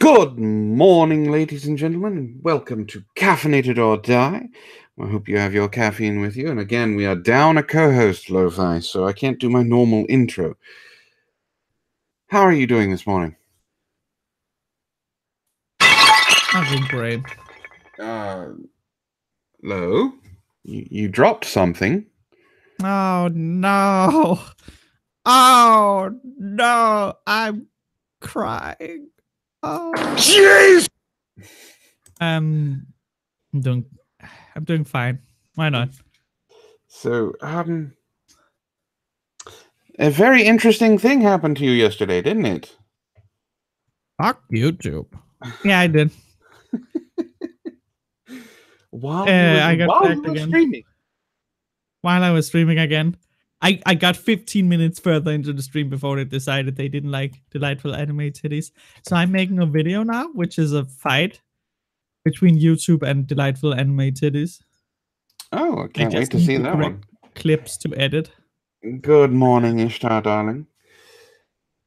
Good morning, ladies and gentlemen, and welcome to Caffeinated or Die. I hope you have your caffeine with you. And again, we are down a co-host, Lo-Fi, so I can't do my normal intro. How are you doing this morning? I'm doing great. Lo? You dropped something. Oh no! Oh no! I'm crying. Oh. Jeez! I'm doing fine. Why not? So, a very interesting thing happened to you yesterday, didn't it? Fuck YouTube. Yeah, I did. While I you got were back again. streaming. While I was streaming again. I got 15 minutes further into the stream before they decided they didn't like delightful anime titties. So I'm making a video now, which is a fight between YouTube and delightful anime titties. Oh, I can't wait to see that one. Clips to edit. Good morning, Ishtar, darling.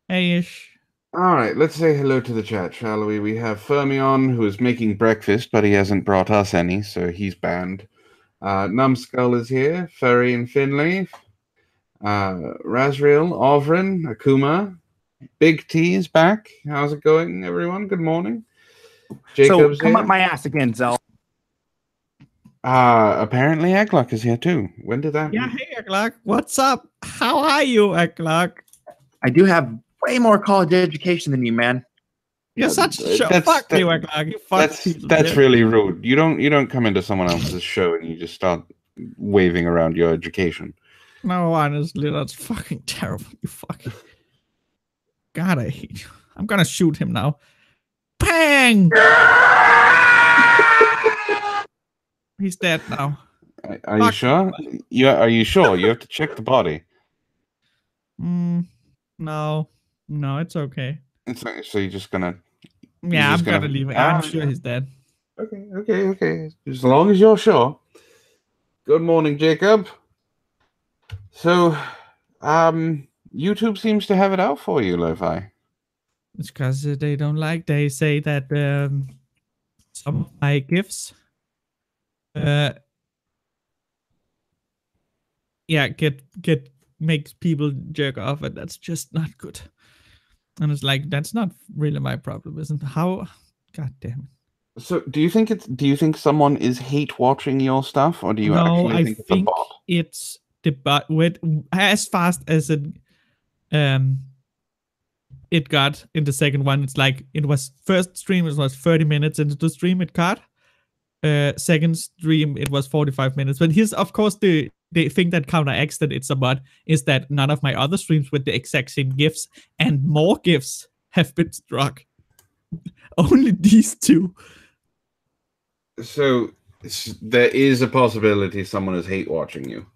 Hey, Ish. All right, let's say hello to the chat, shall we? We have Fermion, who is making breakfast, but he hasn't brought us any, so he's banned. Numbskull is here, Ferry and Finley, Razriel, Ovrin, Akuma, Big T is back. How's it going, everyone? Good morning. Jacob's so come here. up my ass again, Zell. Apparently Egglock is here too. When did that? Yeah, hey Egglock, what's up? How are you, Egglock? I do have way more college education than you, man. You're such a show. Fuck you, Egglock. You fuck that's really rude. You don't come into someone else's show and you just start waving around your education. No, honestly, that's fucking terrible. You fucking. God, I hate you. I'm gonna shoot him now. Bang! He's dead now. Are you sure? Yeah, are you sure? You have to check the body. No, it's okay. So you're just gonna? Yeah, I'm gonna leave it. I'm sure he's dead. Okay. As long as you're sure. Good morning, Jacob. So, YouTube seems to have it out for you, Lo-Fi. It's because they don't like. They say that some of my gifts, makes people jerk off, and that's just not good. And it's like that's not really my problem, isn't it? How? God damn it. So, do you think someone is hate watching your stuff, or do you actually think it's a bot? It's the bot with as fast as it got in the second one. It's like it was first stream, it was 30 minutes into the stream it got. Second stream it was 45 minutes. But here's of course the thing that counteracts that it's a bot is that none of my other streams with the exact same gifts and more gifts have been struck. Only these two. So there is a possibility someone is hate watching you.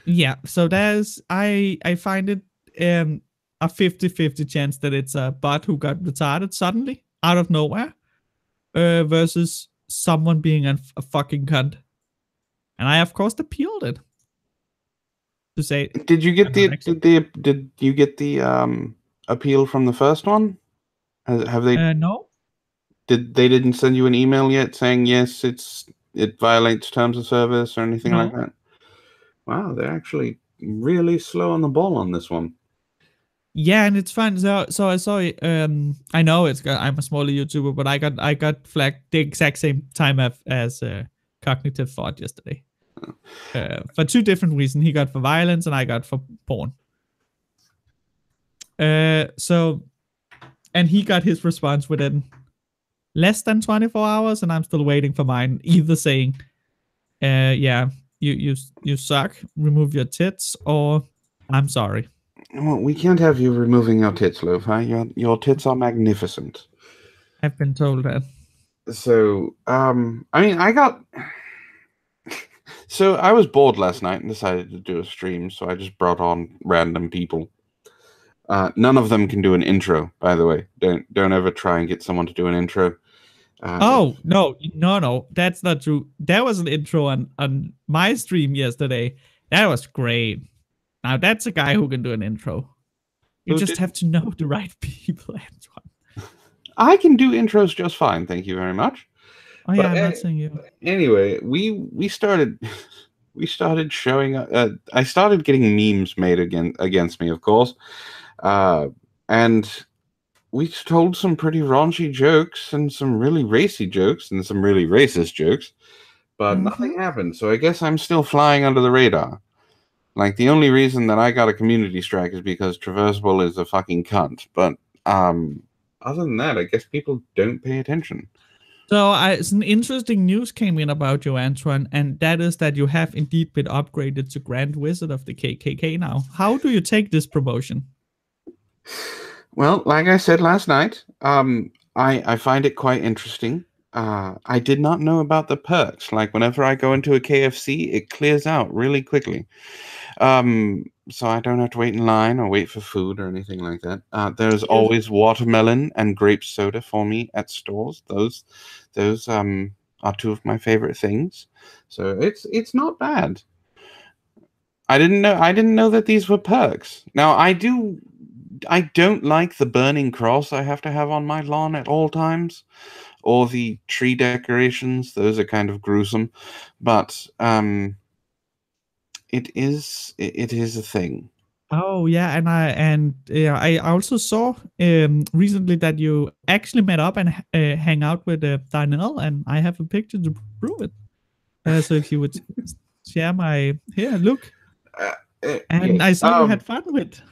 Yeah, so there's I find it a 50-50 chance that it's a bot who got retarded suddenly out of nowhere versus someone being a fucking cunt. And I of course appealed it to say. Did you get did you get the appeal from the first one? Have they? No. They didn't send you an email yet saying yes, it violates terms of service or anything like that? Wow, they're actually really slow on the ball on this one. Yeah, and it's fun. So I saw I know I'm a smaller YouTuber, but I got flagged the exact same time as Cognitive Thought yesterday. For two different reasons. He got for violence and I got for porn. So and he got his response within less than 24 hours, and I'm still waiting for mine, either saying, yeah, you suck, remove your tits, or I'm sorry. Well, we can't have you removing your tits, Lo-Fi. Your tits are magnificent. I've been told that. So, I mean, so I was bored last night and decided to do a stream, so I just brought on random people. None of them can do an intro, by the way. Don't ever try and get someone to do an intro. Oh, no, that's not true. There was an intro on my stream yesterday. That was great. Now that's a guy who can do an intro. You just have to know the right people, Antoine. I can do intros just fine, thank you very much. Oh yeah, But I'm not saying you. anyway, we started we started showing. I started getting memes made against me, of course, and we told some pretty raunchy jokes and some really racy jokes and some really racist jokes, but nothing happened. So I guess I'm still flying under the radar. Like, the only reason that I got a community strike is because Traversable is a fucking cunt. But other than that, I guess people don't pay attention. So some interesting news came in about you, Antoine, and that is that you have indeed been upgraded to Grand Wizard of the KKK now. How do you take this promotion? Well, like I said last night, I find it quite interesting. I did not know about the perks. Like, whenever I go into a KFC, it clears out really quickly. So I don't have to wait in line or wait for food or anything like that. There's always watermelon and grape soda for me at stores. Those are two of my favorite things. So it's not bad. I didn't know that these were perks. Now I don't like the burning cross I have to have on my lawn at all times, or the tree decorations. Those are kind of gruesome, but it is a thing. Oh yeah, I also saw recently that you actually met up and hang out with Darnell, and I have a picture to prove it. So if you would share my here, look, and Yes. I see you had fun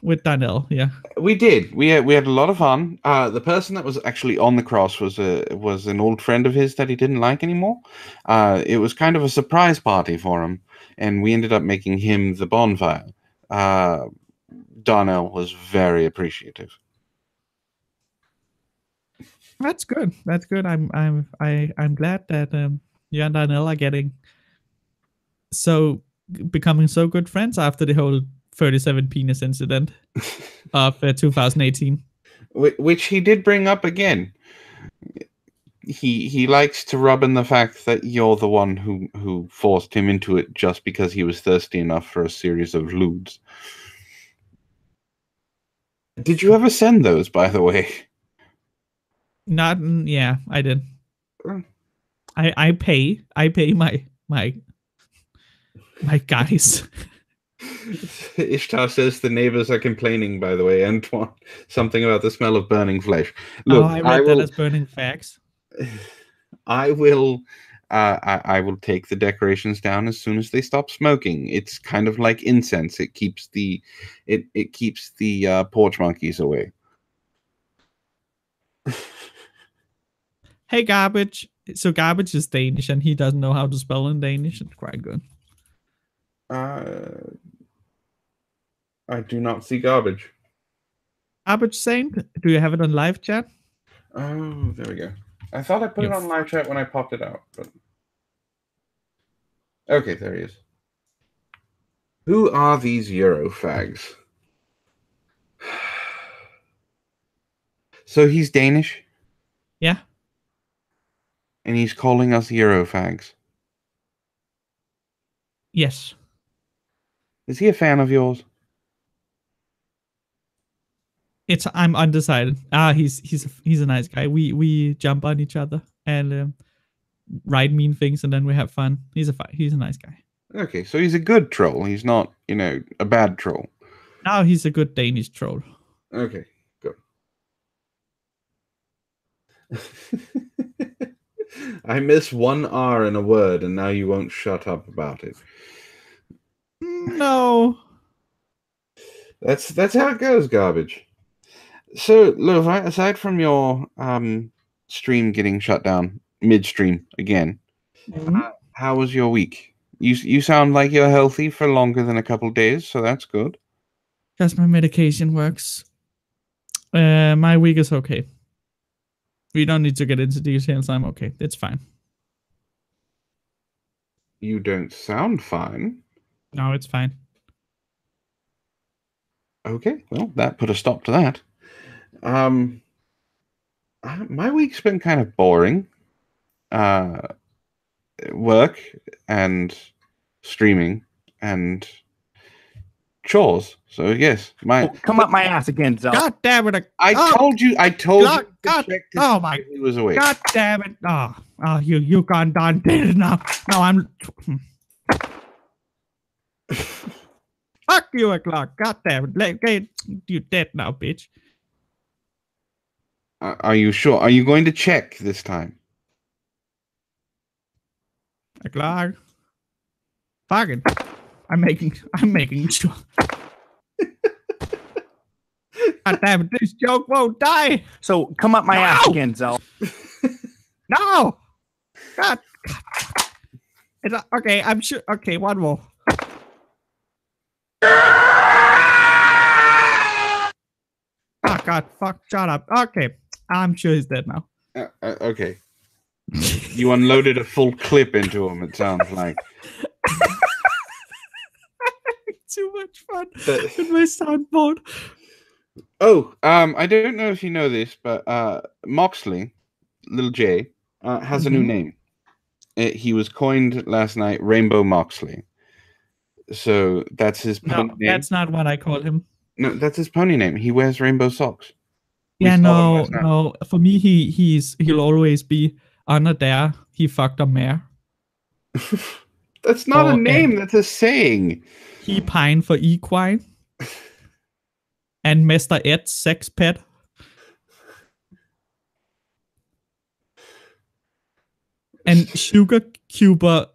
with Darnell. Yeah, We did. We had a lot of fun. The person that was actually on the cross was an old friend of his that he didn't like anymore. It was kind of a surprise party for him, and we ended up making him the bonfire. Darnell was very appreciative. that's good. That's good. I'm glad that you and Darnell are becoming so good friends after the whole 37 penis incident of 2018. Which he did bring up again. He likes to rub in the fact that you're the one who forced him into it just because he was thirsty enough for a series of lewds. Did you ever send those, by the way? Not yeah, I did. I pay my guys. Ishtar says the neighbors are complaining, by the way, Antoine. Something about the smell of burning flesh. Look, I read that as burning facts. I will I will take the decorations down as soon as they stop smoking. It's kind of like incense. It keeps the porch monkeys away. Hey, Garbage. So Garbage is Danish, and he doesn't know how to spell in Danish. It's quite good. I do not see garbage. Garbage Saint, do you have it on live chat? Oh, there we go. I thought I put it on live chat when I popped it out, but okay, there he is. Who are these Euro fags? So he's Danish? Yeah. And he's calling us Euro fags? Yes. Is he a fan of yours? I'm undecided. He's a nice guy. We jump on each other and write mean things, and then we have fun. He's a nice guy. Okay, so he's a good troll. He's not, a bad troll. Now he's a good Danish troll. Okay, good. I miss one R in a word, and now you won't shut up about it. No. That's how it goes, Garbage. So, Lo-Fi, aside from your stream getting shut down midstream again, how was your week? You sound like you're healthy for longer than a couple days, so that's good. Because my medication works. My week is okay. We don't need to get into details. I'm okay. It's fine. You don't sound fine. No, it's fine. Okay, well, that put a stop to that. My week's been kind of boring. Work and streaming and chores. So yes, Come up my ass again, Zell. God damn it! I told you God, to God, check to oh see my if he was awake. God damn it! Oh, you gone down dead now. No, I'm. Fuck you, o'clock. God damn it! You dead now, bitch. Are you sure? Are you going to check this time? O'clock. Fuck it. I'm making sure. God damn it! This joke won't die. So come up my ass again, Zell. No. God. Okay, I'm sure. Okay, one more. Oh God, fuck! Shut up. Okay, I'm sure he's dead now. Okay. You unloaded a full clip into him. It sounds like. Too much fun with my soundboard. Oh, I don't know if you know this, but Moxley, Little J, has a new name. He was coined last night Rainbow Moxley. So that's his pony name. That's not what I call him. No, that's his pony name. He wears rainbow socks. Yeah, no. For me, he'll always be under there. He fucked a mare. That's not a name. That's a saying. He pined for equine. And Mr. Ed's sex pet. And Sugar Cuber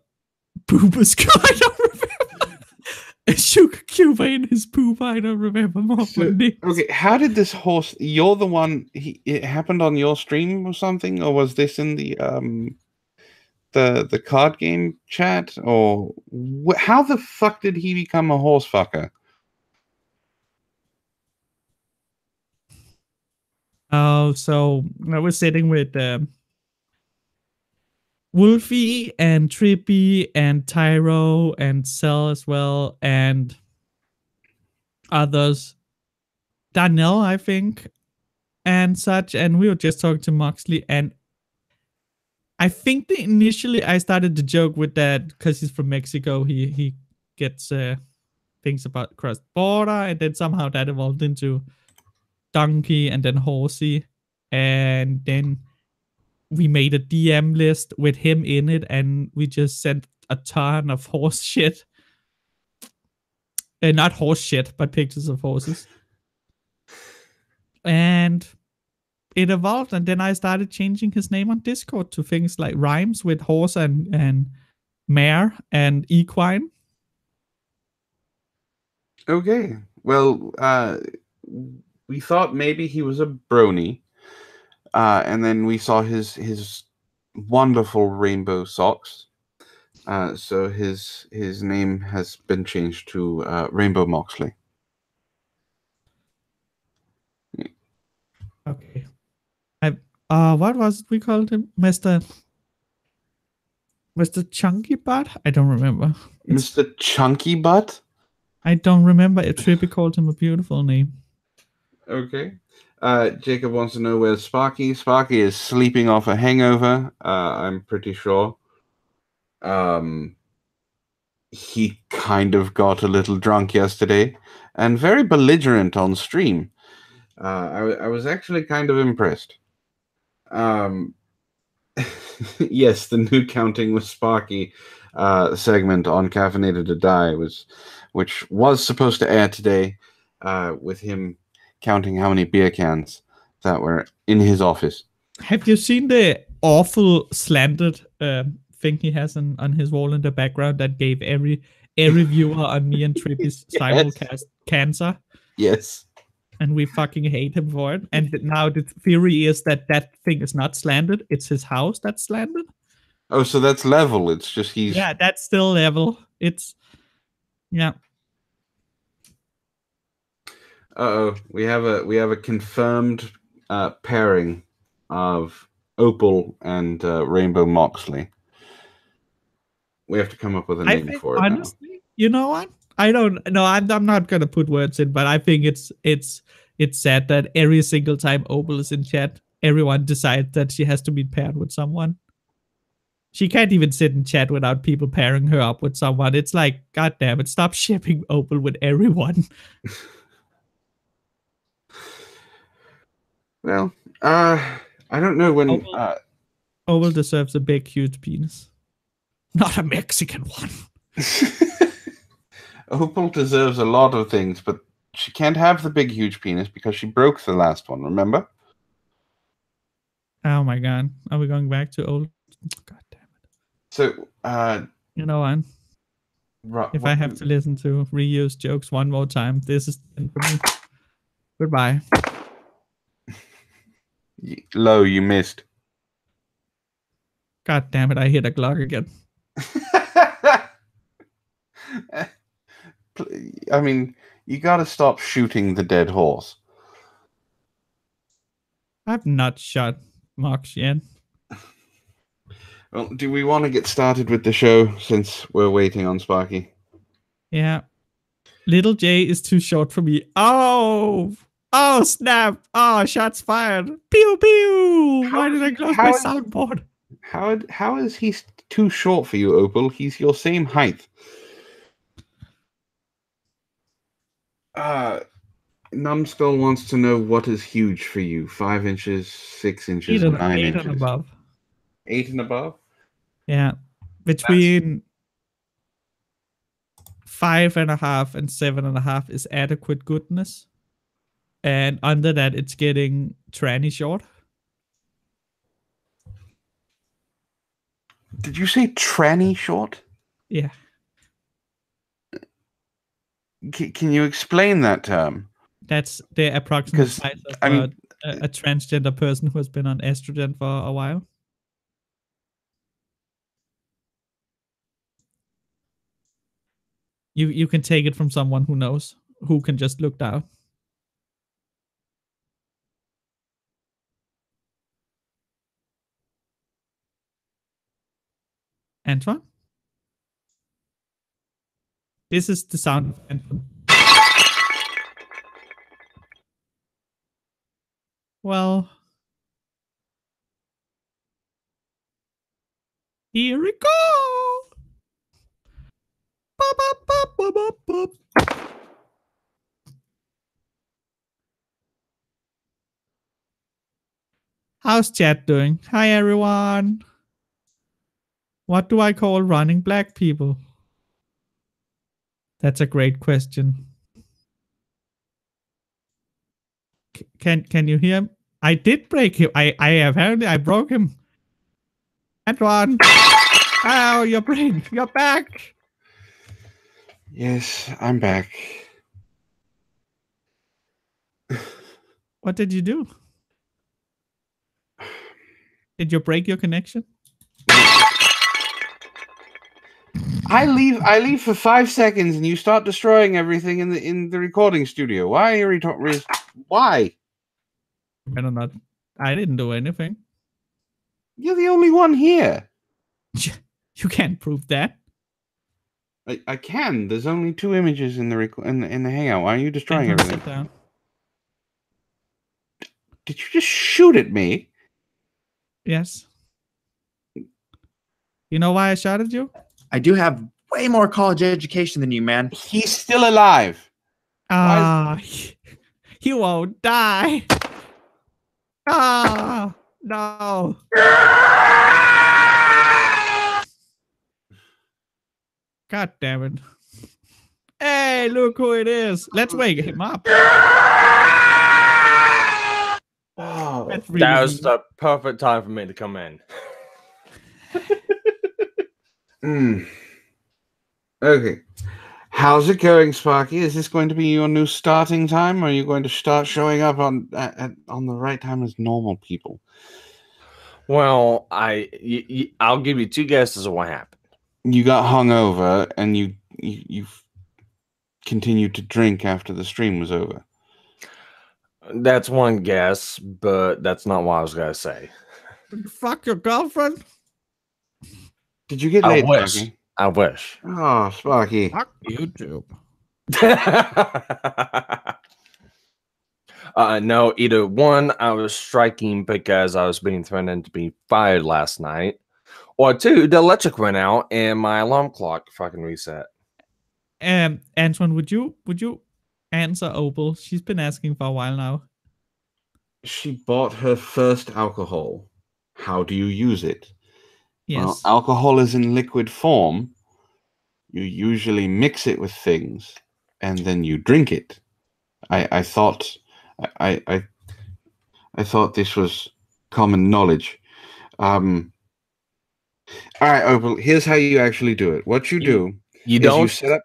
Boober's I don't remember. Sugar Cuber in his poop. I don't remember more. Okay, how did this horse? You're the one. It happened on your stream or something, or was this in the card game chat, or how the fuck did he become a horse fucker? Oh, so I was sitting with Wolfie and Trippy and Tyro and Cell as well and others. Danielle, I think, and such. And we were just talking to Moxley, and I think initially I started the joke with that because he's from Mexico. He gets things about cross border, and then somehow that evolved into donkey and then horsey, and then we made a DM list with him in it, and we just sent a ton of horse shit. And not horse shit, but pictures of horses. And it evolved, and then I started changing his name on Discord to things like rhymes with horse and mare and equine. Okay. Well, we thought maybe he was a brony. And then we saw his wonderful rainbow socks. So his name has been changed to Rainbow Moxley. Okay. What was it we called him? Mr. Chunky Butt? I don't remember. Mr. Chunky Butt? I don't remember if Trippy called him a beautiful name. Okay. Jacob wants to know where's Sparky. Sparky is sleeping off a hangover, I'm pretty sure. He kind of got a little drunk yesterday and very belligerent on stream. I was actually kind of impressed. Yes, the new Counting with Sparky segment on Caffeinated to Die which was supposed to air today with him counting how many beer cans that were in his office. Have you seen the awful slanted thing he has on his wall in the background that gave every viewer on me and Trippy's simulcast cancer? Yes. And we fucking hate him for it. And now the theory is that thing is not slanted. It's his house that's slanted. Oh, so that's level. It's just he's... Yeah, that's still level. It's... Yeah. Uh-oh. We have a confirmed pairing of Opal and Rainbow Moxley. We have to come up with a name for it honestly, now. You know what? I don't know. I'm not gonna put words in, but I think it's sad that every single time Opal is in chat, everyone decides that she has to be paired with someone. She can't even sit and chat without people pairing her up with someone. It's like, God damn it, stop shipping Opal with everyone. Well, I don't know when. Opal deserves a big, huge penis. Not a Mexican one. Opal deserves a lot of things, but she can't have the big, huge penis because she broke the last one. Remember? Oh my god. Are we going back to old? God damn it. So, You know what? If I have to listen to reuse jokes one more time, this is the end for me. Goodbye. Low, you missed. God damn it, I hit a clock again. I mean, you gotta stop shooting the dead horse. I've not shot Mox yet. Well, do we want to get started with the show since we're waiting on Sparky? Yeah. Little J is too short for me. Oh! Oh, snap! Oh, shots fired! Pew pew! Why did I close my soundboard? How is he too short for you, Opal? He's your same height. Numbskull wants to know what is huge for you. 5 inches, 6 inches, 9 inches. 8 and above. 8 and above? Yeah. Between 5.5 and 7.5 is adequate goodness. And under that, it's getting tranny short. Did you say tranny short? Yeah. Can you explain that term? That's the approximate size of a transgender person who has been on estrogen for a while. You can take it from someone who knows, who can just look down. Antoine? This is the sound of Antoine. Well, here we go. Bop, bop, bop, bop, bop, bop. How's chat doing? Hi, everyone. What do I call running black people? That's a great question. Can you hear him? I did break him. I apparently I broke him. Antoine. Oh, you're back. Yes, I'm back. What did you do? Did you break your connection? I leave for 5 seconds and you start destroying everything in the recording studio. Why are you why? I don't know. I didn't do anything. You're the only one here. You can't prove that. I can. There's only 2 images in the hangout. Why are you destroying everything? Sit down. Did you just shoot at me? Yes. You know why I shot at you? I do have way more college education than you, man. He's still alive. He won't die. No. God damn it. Hey, look who it is. Let's wake him up. Oh, Really that was the perfect time for me to come in. Okay. How's it going, Sparky? Is this going to be your new starting time, or are you going to start showing up on the right time as normal people? Well, I'll give you 2 guesses of what happened. You got hungover, and you continued to drink after the stream was over. That's one guess, but that's not what I was gonna say. Fuck your girlfriend? Did you get laid, Sparky? I wish. Oh, Sparky. Fuck YouTube. No, either one, I was striking because I was being threatened to be fired last night. Or 2, the electric went out and my alarm clock fucking reset. Antoine, would you answer Opal? She's been asking for a while now. She bought her first alcohol. How do you use it? Yes. Well, alcohol is in liquid form. You usually mix it with things, and then you drink it. I thought this was common knowledge. All right, Opal. Here's how you actually do it. What you do You is don't. you set up.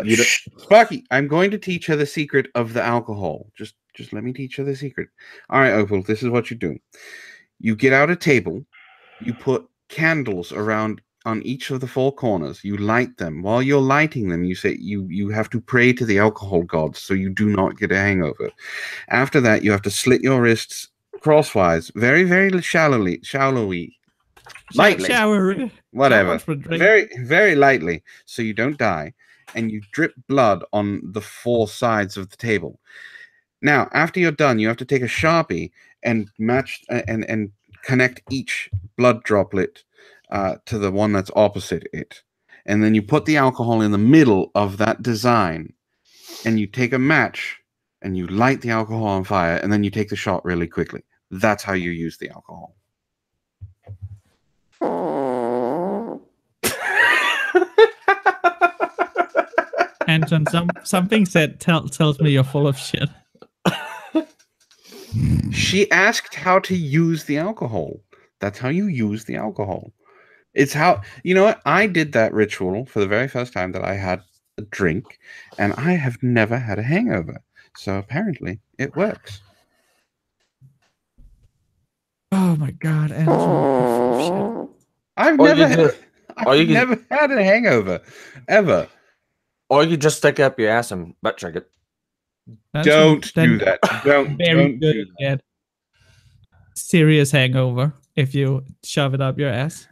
You don't- Shh, Sparky, I'm going to teach her the secret of the alcohol. Just let me teach her the secret. All right, Opal. This is what you do. You get out a table. You put candles around on each of the 4 corners. You light them. While you're lighting them, you say you have to pray to the alcohol gods so you do not get a hangover. After that, you have to slit your wrists crosswise, very, very shallowly, lightly, Shower. whatever, Shower for drink. very, very lightly, so you don't die, and you drip blood on the 4 sides of the table. Now, after you're done, you have to take a Sharpie and match and connect each blood droplet to the one that's opposite it. And then you put the alcohol in the middle of that design, and you take a match and you light the alcohol on fire, and then you take the shot really quickly. That's how you use the alcohol. Anton, something tells me you're full of shit. She asked how to use the alcohol. That's how you use the alcohol. It's how, you know what? I did that ritual for the very first time that I had a drink, and I have never had a hangover. So apparently it works. Oh my god, Anton, you're full of shit. I've never had a hangover, ever. Or you just stick up your ass and butt check it. Don't do that. Don't do that. Serious hangover if you shove it up your ass.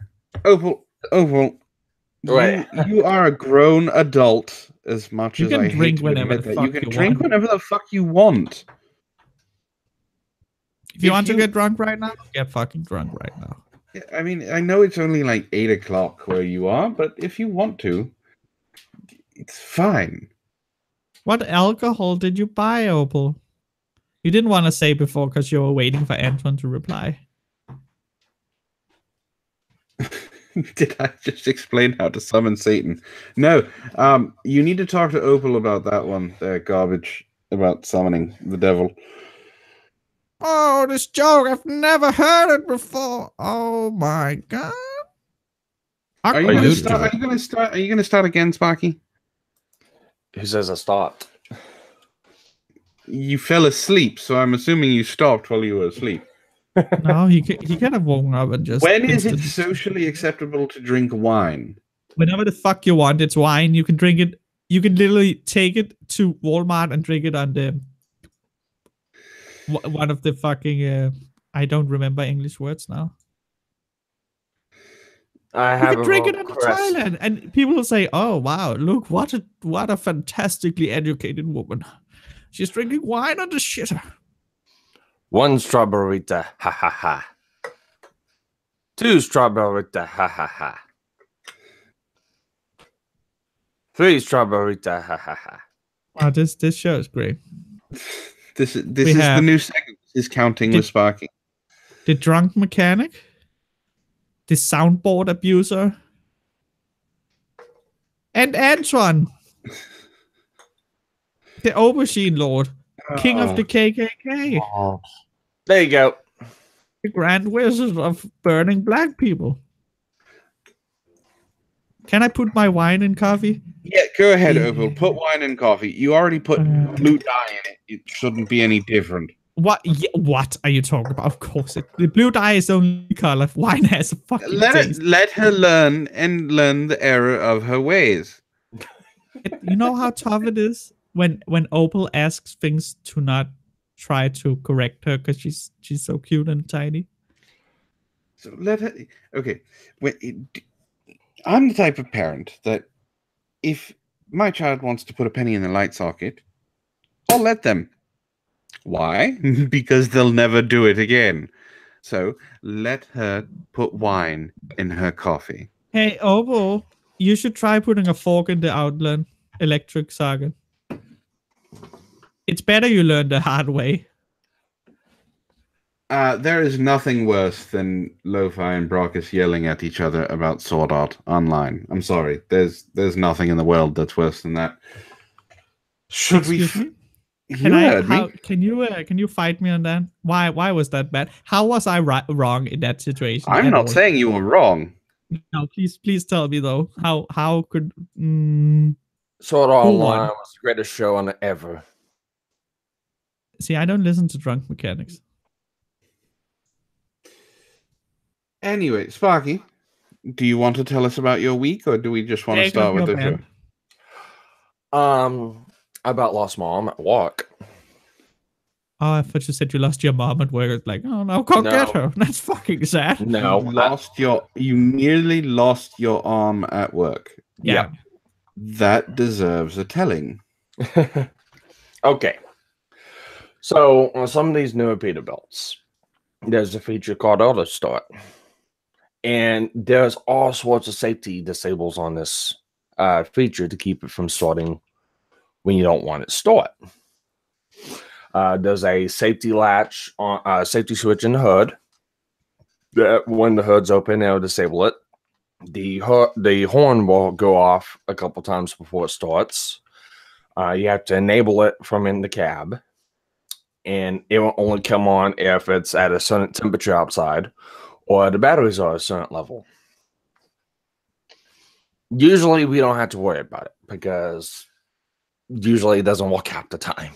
Opal, Right. you are a grown adult as much You as can I drink hate to whenever admit the that. fuck You can you drink want. whenever the fuck you want. If you want to get drunk right now, get fucking drunk right now. I mean, I know it's only like 8 o'clock where you are, but if you want to, it's fine. What alcohol did you buy, Opal? You didn't want to say before because you were waiting for Antoine to reply. Did I just explain how to summon Satan? No. You need to talk to Opal about that one, garbage, about summoning the devil. Oh, this joke! I've never heard it before. Oh my god! Are you gonna start again, Sparky? Who says I stopped? You fell asleep, so I'm assuming you stopped while you were asleep. No, he could have woken up and just. When is it socially acceptable to drink wine? Whenever the fuck you want, it's wine. You can drink it. You can literally take it to Walmart and drink it on the one of the fucking. I don't remember English words now. I You have can drink it on the toilet, and people will say, "Oh wow, look what a fantastically educated woman. She's drinking wine on the shitter." 1 strawberry, ha ha ha. 2 strawberry, ha ha ha. 3 strawberry, ha ha ha. Wow, this show is great. This is the new segment. Is counting with Sparky. The drunk mechanic, the soundboard abuser, and Antoine, the aubergine lord, king of the KKK. Oh. There you go. The grand wizard of burning black people. Can I put my wine in coffee? Yeah, go ahead, Opal. Put wine in coffee. You already put blue dye in it. It shouldn't be any different. What? Yeah, what are you talking about? Of course, the blue dye is only color. Wine has a fucking taste. Let her learn the error of her ways. You know how tough it is when Opal asks things to not try to correct her because she's so cute and tiny. So let her. Okay, I'm the type of parent that if my child wants to put a penny in the light socket, I'll let them. Why? Because they'll never do it again. So let her put wine in her coffee. Hey, Obo, you should try putting a fork in the Outland electric socket. It's better you learn the hard way. There is nothing worse than Lo-Fi and Brockus yelling at each other about Sword Art online. I'm sorry. There's nothing in the world that's worse than that. Should Excuse we? me? You heard me. Can you fight me on that? Why was that bad? How was I wrong in that situation? I'm at not all? saying you were wrong. No, please tell me though. How could Sword Art Who Online won? was the greatest show on ever. see? I don't listen to drunk mechanics. Anyway, Sparky, do you want to tell us about your week, or do we just want to Take start off with your the show? band. I about lost my arm at work. Oh, I thought you said you lost your mom at work. It's like, oh no, can't No. get her. That's fucking sad. No, You nearly lost your arm at work. Yeah. That deserves a telling. Okay. So on some of these newer Peterbilts, there's a feature called Auto Start. And there's all sorts of safety disables on this feature to keep it from starting when you don't want it to start. There's a safety latch on safety switch in the hood. That when the hood's open, it'll disable it. The horn will go off a couple times before it starts. You have to enable it from in the cab, and it will only come on if it's at a certain temperature outside or the batteries are a certain level. Usually, we don't have to worry about it because usually it doesn't work half the time.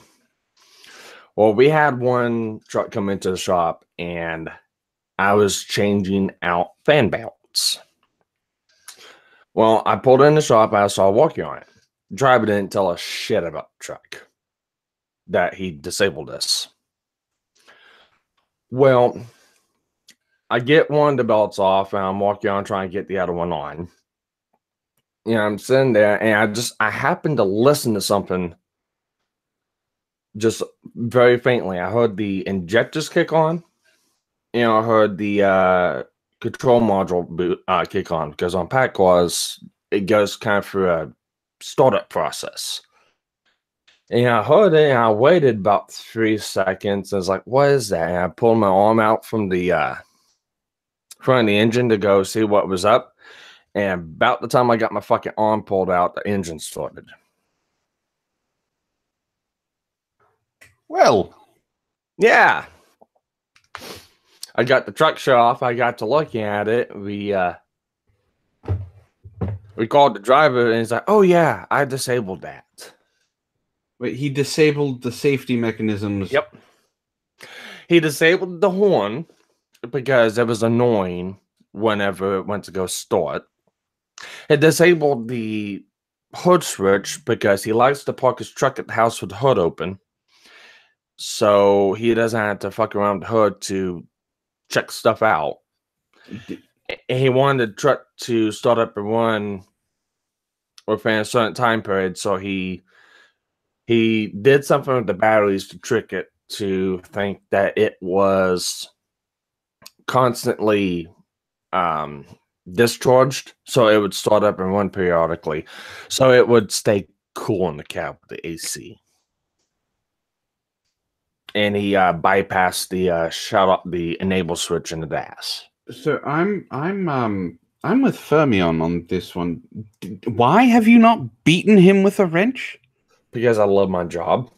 Well, we had one truck come into the shop, and I was changing out fan belts. Well, I pulled in the shop, I saw working on it. The driver didn't tell us shit about the truck, that he disabled this. Well, I get one of the belts off, and I'm working on trying to get the other one on. You know, I'm sitting there, and I happened to listen to something just very faintly. I heard the injectors kick on. You know, I heard the control module kick on, because on Pacquas, it goes kind of through a startup process. And I heard it, and I waited about 3 seconds. I was like, what is that? And I pulled my arm out from the front of the engine to go see what was up. And about the time I got my fucking arm pulled out, the engine started. Well, yeah. I got the truck shut off. I got to looking at it. We called the driver, and he's like, oh, yeah, I disabled that. wait, he disabled the safety mechanisms. Yep. He disabled the horn because it was annoying whenever it went to go start. It disabled the hood switch because he likes to park his truck at the house with the hood open. So he doesn't have to fuck around the hood to check stuff out. He wanted the truck to start up and run within a certain time period, so he did something with the batteries to trick it to think that it was constantly discharged, so it would start up and run periodically, so it would stay cool in the cab with the AC. And he bypassed the enable switch in the DAS. So I'm with Fermion on this one. Why have you not beaten him with a wrench? Because I love my job.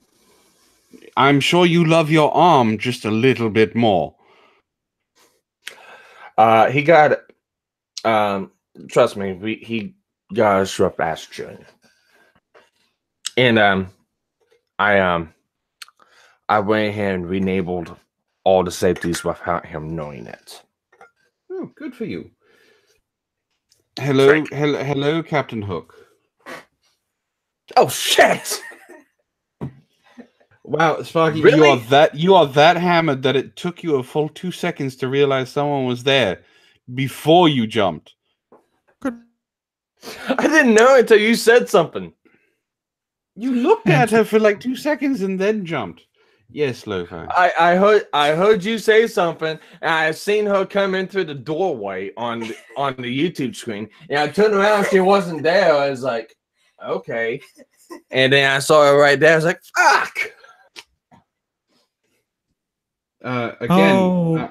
I'm sure you love your arm just a little bit more. He got, trust me, he got a rough ass journey. And I went ahead and enabled all the safeties without him knowing it. Oh, good for you. Hello, Captain Hook. Oh shit! Wow, Sparky, Really? you are that hammered that it took you a full 2 seconds to realize someone was there before you jumped. I didn't know until you said something. You looked at her for like 2 seconds and then jumped. Yes, Lo-Fi. I heard you say something, and I seen her come in through the doorway on the YouTube screen. And I turned around, she wasn't there. I was like, okay. And then I saw her right there. I was like, fuck. Again,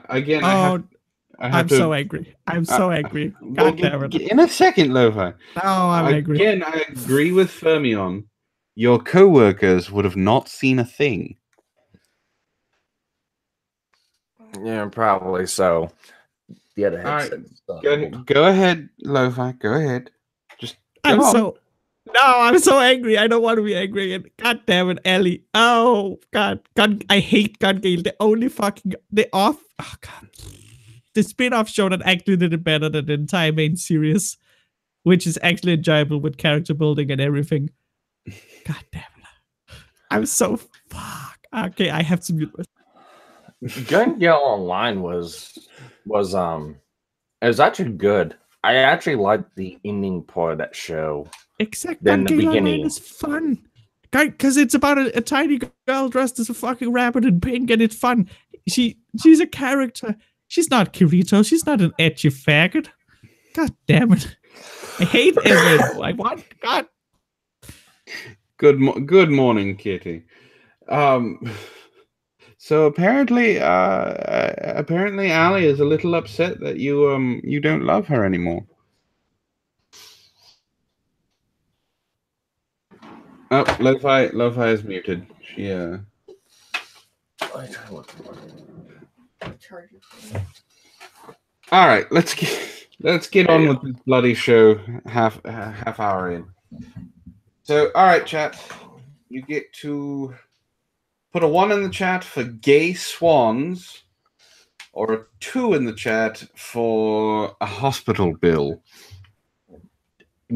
I'm so angry. I'm so angry. God damn it. In a second, Lo-Fi. Oh, I'm angry. Again, I agree with Fermion. Your co-workers would have not seen a thing. Yeah, probably so. The other All right, headset. go ahead, Lo-Fi. Go ahead. Just I'm so angry. I don't want to be angry again. God damn it, Ellie. Oh God, I hate Gun Gale. The spin-off show that actually did it better than the entire main series, which is actually enjoyable with character building and everything. God damn it. I'm so fuck. Okay, I have to mute myself. Gun Gale Online was it was actually good. I actually liked the ending part of that show. Except Then Gun the Gale Online beginning. is fun. Because it's about a tiny girl dressed as a fucking rabbit in pink, and it's fun. She's a character. She's not Kirito. She's not an etchy faggot. God damn it. I hate Evan. I want God. Good morning, Kitty. So apparently Allie is a little upset that you don't love her anymore. Oh, Lo-Fi is muted. She All right, let's get on with this bloody show. Half hour in. So, all right, chat. You get to put a 1 in the chat for gay swans, or a 2 in the chat for a hospital bill.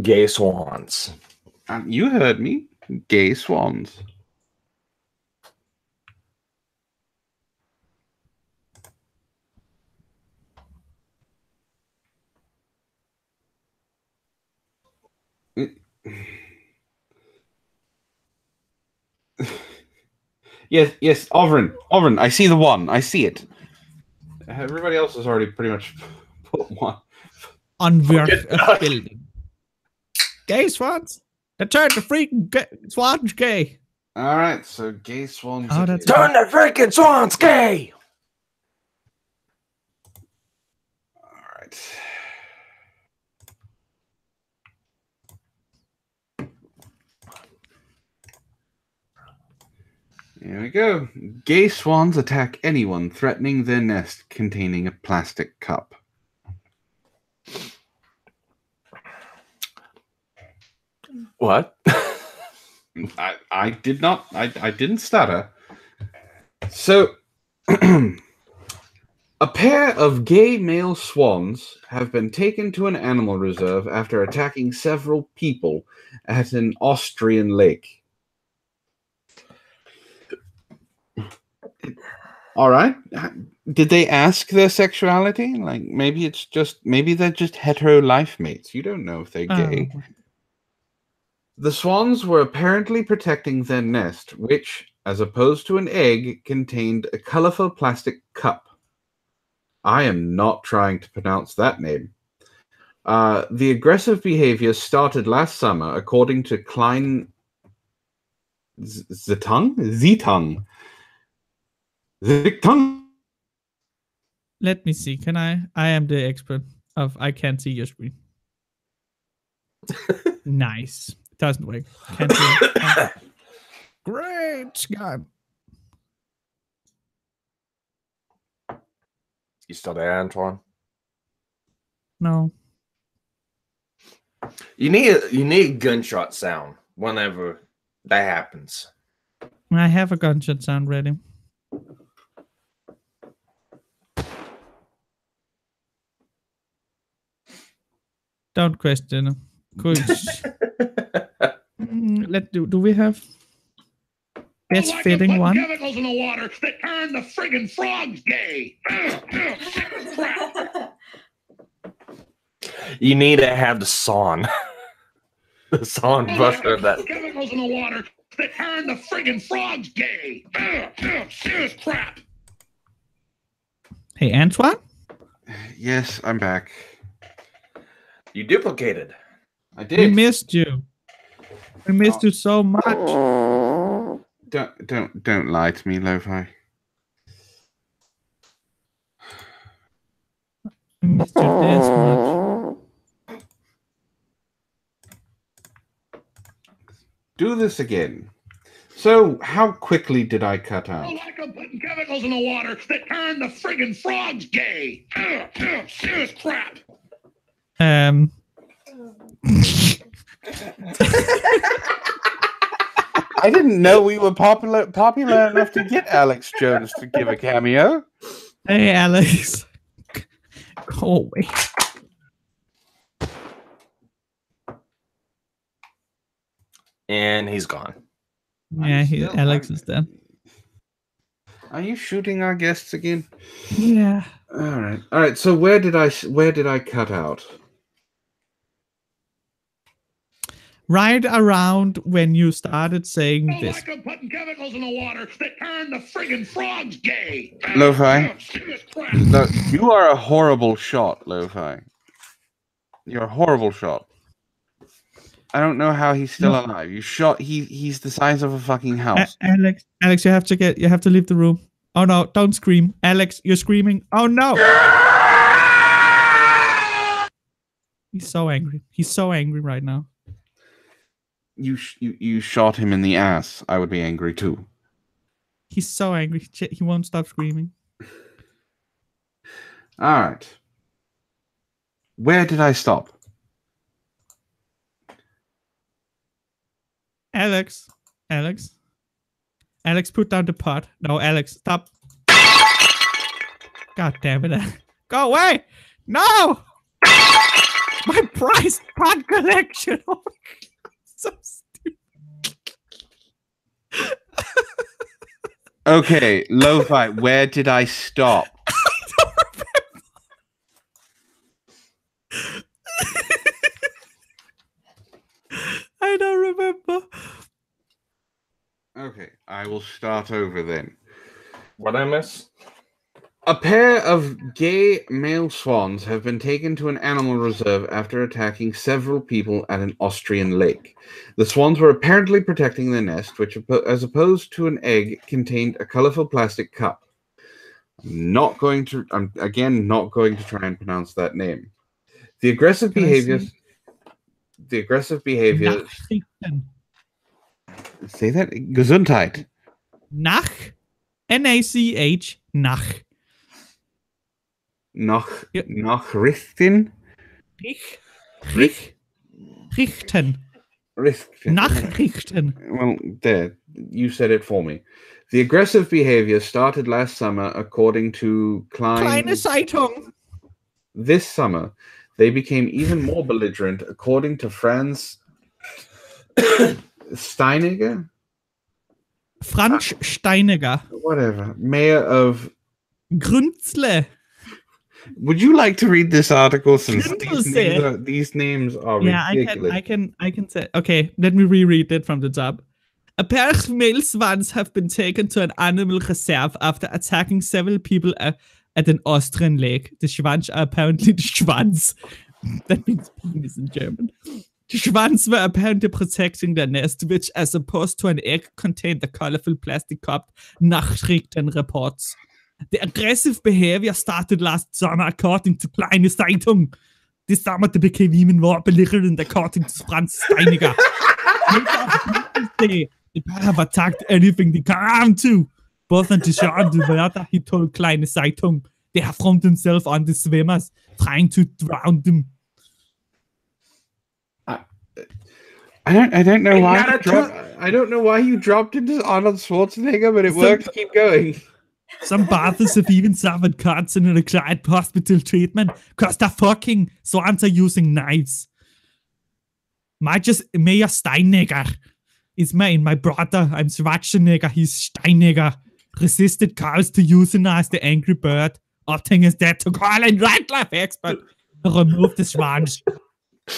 Gay swans. You heard me. Gay swans. Yes, Ovrin, I see the 1. I see it. Everybody else has already pretty much put 1. Unworth of building. Gay swans. They turned the freaking swans gay. All right, so gay swans. Oh, that's Turn the freaking swans gay. All right. Here we go. Gay swans attack anyone threatening their nest containing a plastic cup. What? I did not. I didn't stutter. So, a pair of gay male swans have been taken to an animal reserve after attacking several people at an Austrian lake. All right. Did they ask their sexuality? Like maybe they're just hetero life mates. You don't know if they're gay. The swans were apparently protecting their nest, which, as opposed to an egg, contained a colorful plastic cup. I am not trying to pronounce that name. The aggressive behavior started last summer, according to Klein Zitung. Let me see. Can I? I am the expert of. I can't see your screen. Nice. Doesn't work. Can't see it. Great, Scott. You still there, Antoine? No. You need gunshot sound whenever that happens. I have a gunshot sound ready. Don't question. Do we have best fitting one? Chemicals in the water that turn the friggin' frogs gay. You need to have the song. The song buster that. Chemicals in the water that turned the friggin' frogs gay. Serious crap. Hey, Antoine? Yes, I'm back. You duplicated. I We did. missed you. We missed you so much. Don't lie to me, Lo-Fi. We missed you this much. Do this again. So, how quickly did I cut out? I don't like them putting chemicals in the water that turned the friggin' frogs gay. Serious crap. I didn't know we were popular enough to get Alex Jones to give a cameo. Hey, Alex. Go away. And he's gone. Yeah, Alex is dead. Are you shooting our guests again? Yeah. All right. So where did I cut out? Right around when you started saying I don't this. like them putting chemicals in the water that turned the friggin' frogs gay. Lo-Fi? Serious crap. Look, you are a horrible shot, Lo-Fi. You're a horrible shot. I don't know how he's still alive. You shot. He's the size of a fucking house. Alex, you have to leave the room. Oh no, don't scream. Alex, you're screaming. Oh no. He's so angry. He's so angry right now. You shot him in the ass. I would be angry too. He's so angry. He won't stop screaming. All right. Where did I stop? Alex, put down the pot. No, Alex, stop. God damn it. Go away. No. My prized pot collection. Oh my God, so stupid. Okay, Lo-Fi, where did I stop? I don't remember. Okay, I will start over then. What I miss? A pair of gay male swans have been taken to an animal reserve after attacking several people at an Austrian lake. The swans were apparently protecting their nest, which, as opposed to an egg, contained a colorful plastic cup. I'm again not going to try and pronounce that name. The aggressive behavior. Nachrichten. Say that. Gesundheit. Nach. N-A-C-H. Nach. Nachrichten. Richten. Richten. Nachrichten. Well, there. You said it for me. The aggressive behavior started last summer, according to Kleine Zeitung. This summer, they became even more belligerent, according to Franz Steinegger? Franz Steinegger. Whatever. Mayor of Grünzle. Would you like to read this article since Grünzle. these names are Yeah, ridiculous? I can say. Okay, let me reread it from the top. A pair of male swans have been taken to an animal reserve after attacking several people at an Austrian lake. The Schwanz are apparently the Schwanz. That means penis in German. The Schwanz were apparently protecting their nest, which, as opposed to an egg, contained the colorful plastic cup Nachrichten reports. The aggressive behavior started last summer, according to Kleine Zeitung. This summer, they became even more belligerent, according to Franz Steinegger. The pair have attacked anything they come to. Both on the shore and the water, he told Kleine Zeitung. They have thrown themselves on the swimmers, trying to drown them. I don't know why I don't know why you dropped into Arnold Schwarzenegger, but it worked. Keep going. Some bathers have even suffered cuts in a required hospital treatment because the fucking swans are using knives. Mayor Steinegger is my brother. I'm Schwarzenegger. He's Steinegger. Resisted calls to euthanize the angry bird. Opting is dead to call in wildlife expert to remove the swans.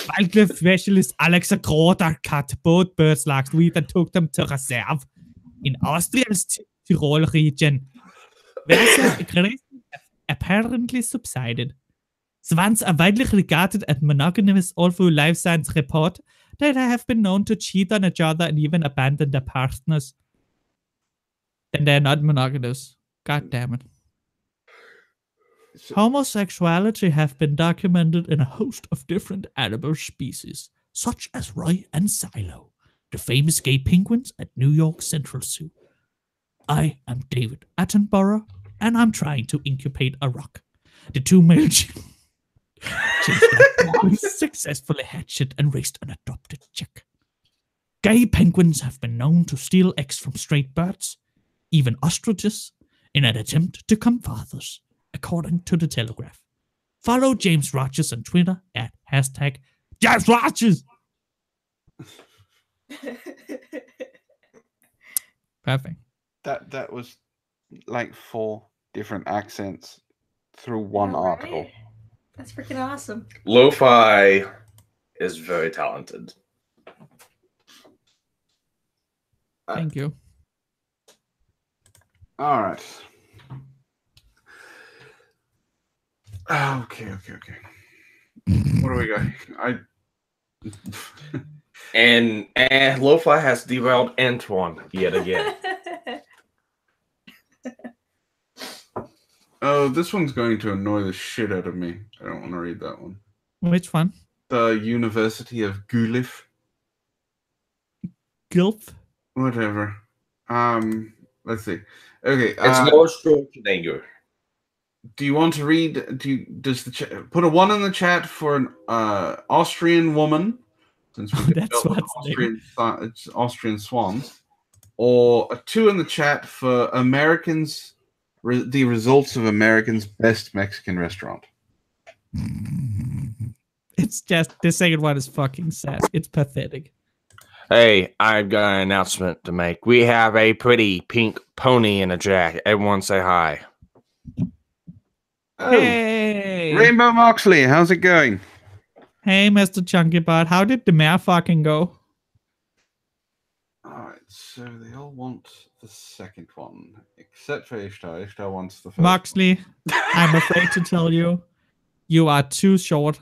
Wildlife specialist Alexa Groter cut both bird slugs with and took them to reserve in Austria's Tyrol region, where their aggression apparently subsided. Swans are widely regarded as monogamous, although life science report that they have been known to cheat on each other and even abandon their partners. Then they're not monogamous. God damn it. Homosexuality have been documented in a host of different animal species, such as Roy and Silo, the famous gay penguins at New York Central Zoo. I am David Attenborough, and I'm trying to incubate a rock. The two male successfully hatched and raised an adopted chick. Gay penguins have been known to steal eggs from straight birds, even ostriches, in an attempt to become fathers, according to the Telegraph. Follow James Rogers on Twitter at #James Rogers. Perfect. That was like 4 different accents through one article. Right? That's freaking awesome. Lo-fi is very talented. Thank you. All right. Okay. What do we got? And Lo-fi has derailed Antoine yet again. Oh, this one's going to annoy the shit out of me. I don't want to read that one. Which one? The University of Guelph. Gulf? Whatever. Let's see. Okay. It's more Schwarzenegger. Do you want to read? Does the put a 1 in the chat for an Austrian woman? Since we That's what's it's Austrian swans, or a 2 in the chat for Americans. The results of Americans' best Mexican restaurant. It's just the second one is fucking sad. It's pathetic. Hey, I've got an announcement to make. We have a pretty pink pony in a jacket. Everyone say hi. Oh, Hey, Rainbow Moxley, how's it going? hey, Mr. Chunky Butt, how did the mayor fucking go? All right, so they all want the second one, except for Ishtar. Ishtar wants the first. Moxley, I'm afraid to tell you, you are too short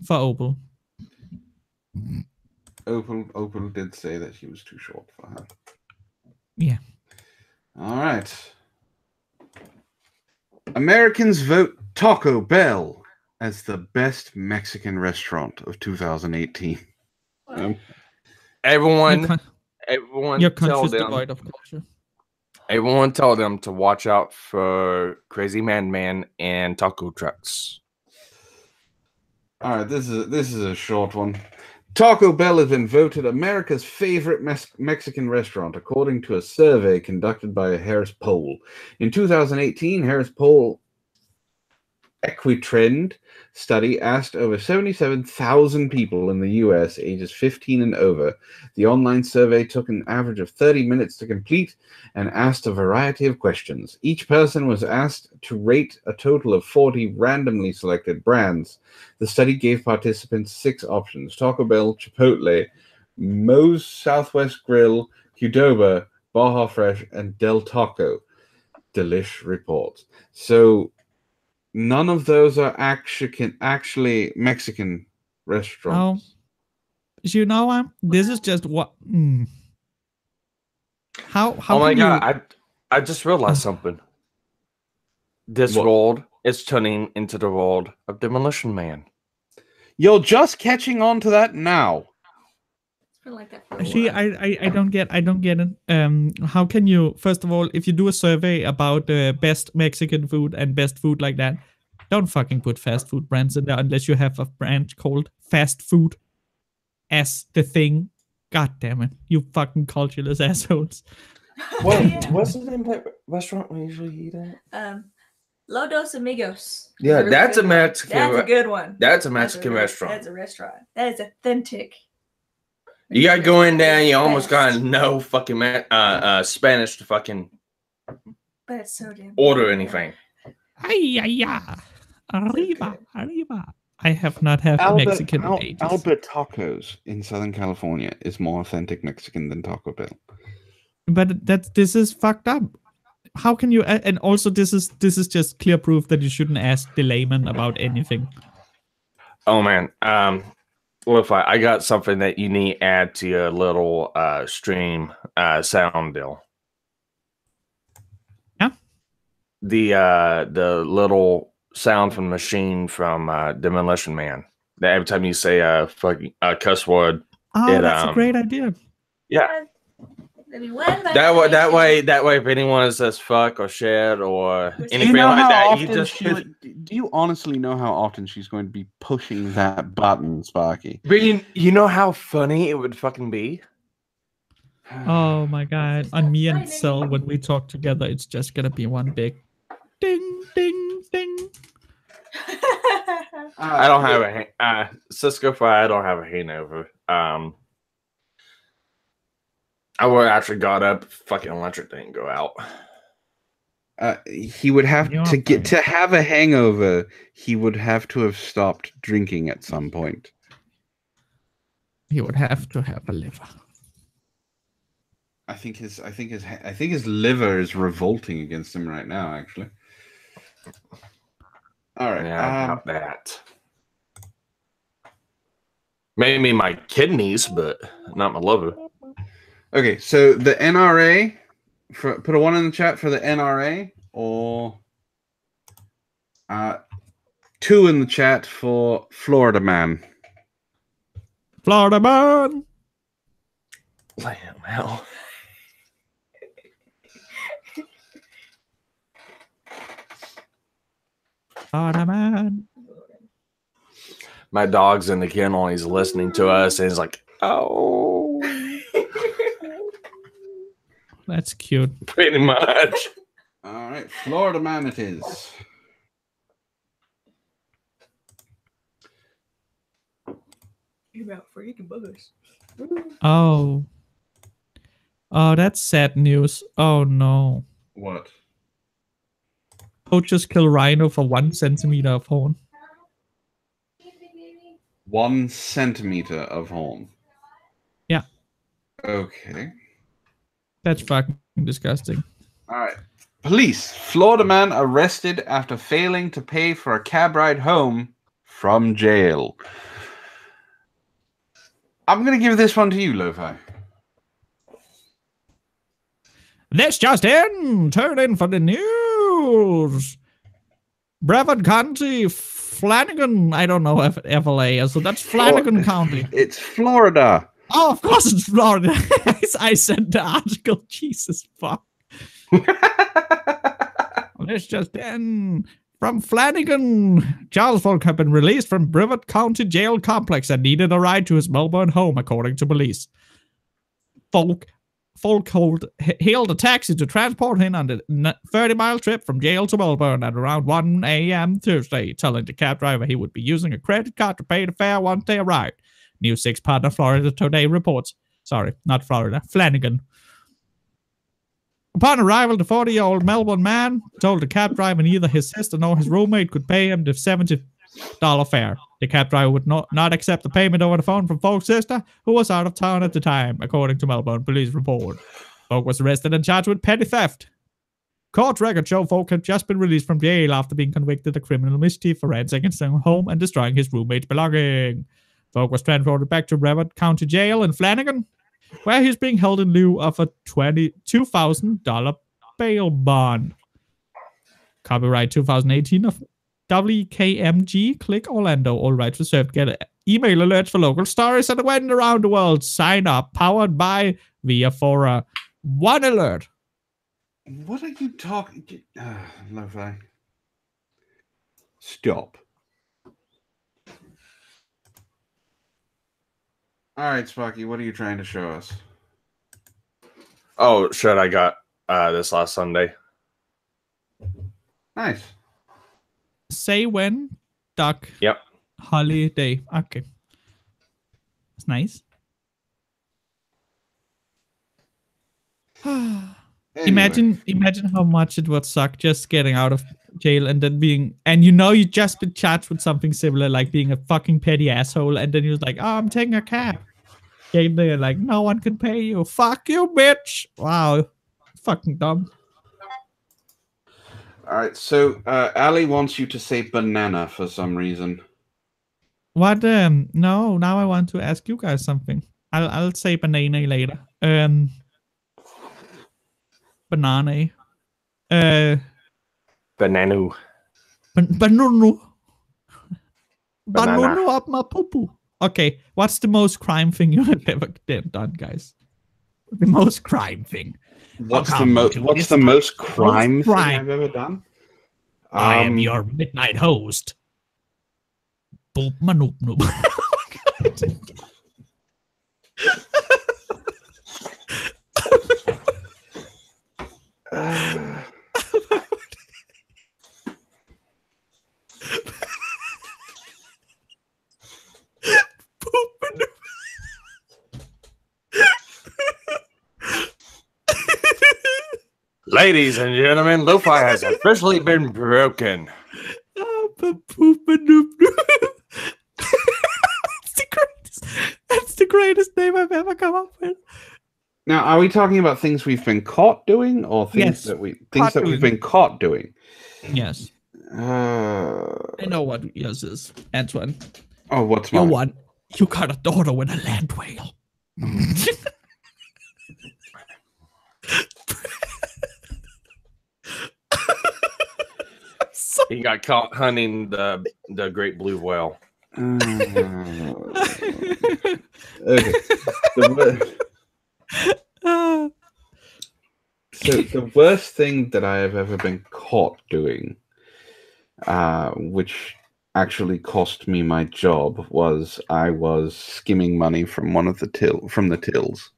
for Opal. Opal did say that he was too short for her. Yeah. All right. Americans vote Taco Bell as the best Mexican restaurant of 2018. Everyone Your tell country's them. devoid of culture. Everyone tell them to watch out for Crazy Man and taco trucks. All right, this is a short one. Taco Bell has been voted America's favorite Mexican restaurant, according to a survey conducted by a Harris Poll. In 2018, Harris Poll Equitrend study asked over 77,000 people in the U.S. ages 15 and over. The online survey took an average of 30 minutes to complete and asked a variety of questions. Each person was asked to rate a total of 40 randomly selected brands. The study gave participants 6 options: Taco Bell, Chipotle, Moe's Southwest Grill, Qdoba, Baja Fresh, and Del Taco. Delish reports. So none of those are actually Mexican restaurants. You know what? This is just what. How Oh my can you- god, I just realized something. This What? world is turning into the world of Demolition Man. You're just catching on to that now. It's been like that for a See, while. I don't get it. How can you, first of all, if you do a survey about best Mexican food and best food like that, don't fucking put fast food brands in there unless you have a brand called fast food as the thing. God damn it, you fucking cultureless assholes. Yeah. What's the name of that restaurant we usually eat at? Los Dos Amigos. Yeah, Really that's good a one. Mexican. That's a good one. That's a That's Mexican real- restaurant. That's a restaurant. That is authentic. You gotta go in there and you almost Best. gotta know fucking Spanish to fucking But it's so damn order good. anything. Ay, ay, ay. Arriba, arriba. I have not had Mexican in ages. Albert Tacos in Southern California is more authentic Mexican than Taco Bell. But this is fucked up. How can you? And also, this is just clear proof that you shouldn't ask the layman about anything. Oh man, Lo-Fi, I got something that you need to add to your little stream sound deal. Yeah. The little sound from the machine from Demolition Man. That every time you say a fucking cuss word, Oh, that's a great idea. Yeah. Maybe one That way, if anyone says fuck or shit or anything like that, you just. Do you honestly know how often she's going to be pushing that button, Sparky? But you know how funny it would fucking be? Oh my god. On me and Cell, when we talk together, it's just gonna be one big ding, ding, ding. I don't have a Cisco Fire. I don't have a hangover. I would actually got up, fucking electric didn't go out. He would have to have a hangover. He would have to have stopped drinking at some point. He would have to have a liver. I think his liver is revolting against him right now. Actually. All right. Yeah, about that. Maybe my kidneys, but not my liver. Okay, so the NRA, put a 1 in the chat for the NRA, or 2 in the chat for Florida Man. Florida Man! Damn hell. Florida Man. My dog's in the kennel, he's listening to us, and he's like, oh. That's cute. Pretty much. All right, Florida Man it is. You're about freaking buggers. Oh. Oh, that's sad news. Oh no. What? Poachers kill rhino for 1 centimeter of horn. 1 centimeter of horn. Yeah. Okay. That's fucking disgusting. All right. Police. Florida man arrested after failing to pay for a cab ride home from jail. I'm going to give this one to you, Lo-Fi. This just in. Turn in for the news. Brevard County, Flanagan. I don't know if FLA is, so that's Flanagan County. It's Florida. Oh, of course it's Florida. I sent the article. Jesus fuck. This just in. From Flanagan, Charles Folk have been released from Brevard County Jail Complex and needed a ride to his Melbourne home, according to police. Folk hailed a taxi to transport him on the 30-mile trip from jail to Melbourne at around 1 a.m. Thursday, telling the cab driver he would be using a credit card to pay the fare once they arrived. News 6 partner Florida Today reports. Sorry, not Florida. Flanagan. Upon arrival, the 40-year-old Melbourne man told the cab driver neither his sister nor his roommate could pay him the $70 fare. The cab driver would not accept the payment over the phone from Folk's sister, who was out of town at the time, according to Melbourne police report. Folk was arrested and charged with petty theft. Court records show Folk had just been released from jail after being convicted of criminal mischief for ransacking his home and destroying his roommate's belongings. Folk was transported back to Brevard County Jail in Flanagan, where he's being held in lieu of a $22,000 bail bond. Copyright 2018 of WKMG. Click Orlando. All rights reserved. Get email alerts for local stories and when around the world. Sign up. Powered by Via Fora. One alert. What are you talking? Lo-Fi. Stop. All right, Sparky, what are you trying to show us? Oh, shit, I got this last Sunday. Nice. Say when, Duck. Yep. Holiday. Okay. It's nice. Anyway. Imagine how much it would suck just getting out of jail and then you just been charged with something similar, like being a fucking petty asshole, and then he was like, "Oh, I'm taking a cab." Came there like, "No one can pay you. Fuck you, bitch." Wow, fucking dumb. All right, so Ali wants you to say banana for some reason. What? No. Now I want to ask you guys something. I'll say banana later. Banana. Banana. Banana. Banana. Banana up my poo poo. Okay, what's the most crime thing you have ever done, guys? The most crime thing. What's the Welcome most? to What's this the most most crime thing crime. I've ever done? I am your midnight host. Boop manoop noop. Boop manoop. Ladies and gentlemen, Lo-Fi has officially been broken. Oh, boop manoop noop. That's the greatest name I've ever come up with. Now, are we talking about things we've been caught doing, or things Yes, that we've doing. been caught doing? Yes. I know what yours is, Antoine. Oh, what's Your mine? one. You got a daughter with a land whale. He got caught hunting the great blue whale. Okay. So the worst thing that I have ever been caught doing, which actually cost me my job, was I was skimming money from one of the tills.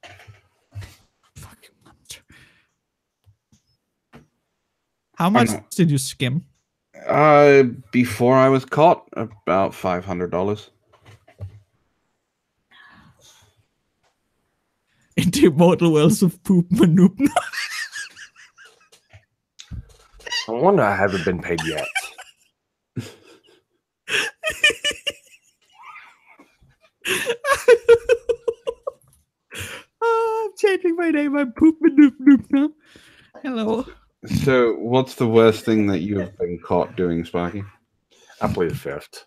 How much did you skim? Before I was caught, about $500. In the immortal worlds of poop manoop. I wonder I haven't been paid yet. I'm changing my name. I'm poop manoop noop now. Hello. So, what's the worst thing that you have been caught doing, Sparky? I plead the fifth.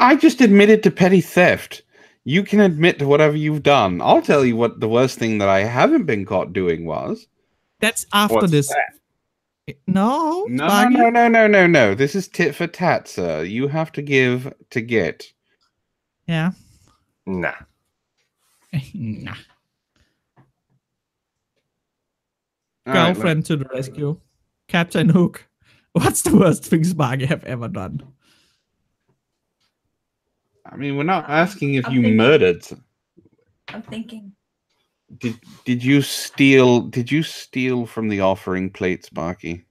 I just admitted to petty theft. You can admit to whatever you've done. I'll tell you what the worst thing that I haven't been caught doing was. That's after What's this. that? No. No, Sparky? no. This is tit for tat, sir. You have to give to get. Yeah. Nah. Nah. All right, Girlfriend to the rescue. Captain Hook. What's the worst thing Sparky have ever done? I mean, we're not asking if I'm you thinking. murdered. I'm thinking. Did you steal? Did you steal from the offering plate, Sparky?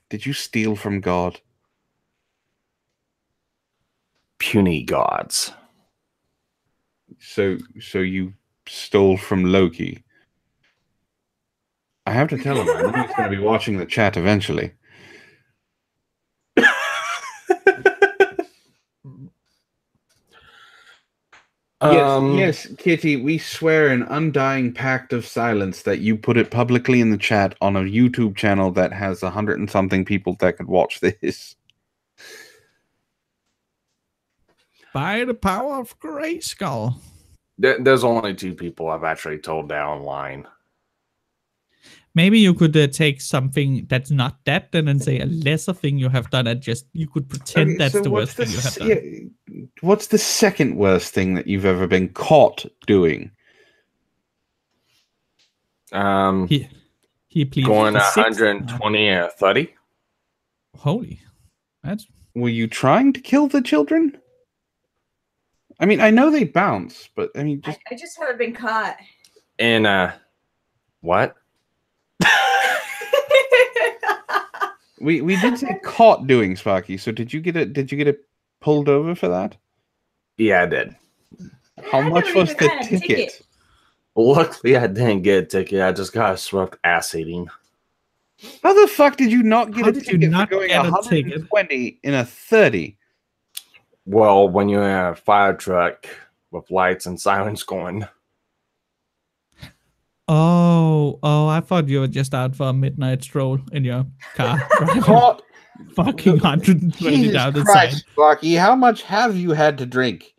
Did you steal from God? Puny gods. So you stole from Loki. I have to tell him. I know he's going to be watching the chat eventually. Yes, Kitty, we swear an undying pact of silence that you put it publicly in the chat on a YouTube channel that has 100 and something people that could watch this. By the power of Grayskull. There's only 2 people I've actually told that online. Maybe you could take something that's not that and then say a lesser thing you have done and just you could pretend Okay, that's so the what's worst thing you have done. Yeah, what's the second worst thing that you've ever been caught doing? He pleaded Going the sixth. 120 or 30. Holy. That's Were you trying to kill the children? I mean, I know they bounce, but I mean, just I just haven't been caught. And what? we did say caught doing, Sparky. So did you get it pulled over for that? Yeah, I did. How I much never was even the had a ticket? Luckily, I didn't get a ticket. I just got swept ass eating. How the fuck did you not get How a did you ticket for not going get a ticket? 120 in a 30? Well, when you're in a fire truck with lights and sirens going. Oh, I thought you were just out for a midnight stroll in your car, driving Caught. fucking 120 Jesus down the Christ, side. Sparky, how much have you had to drink?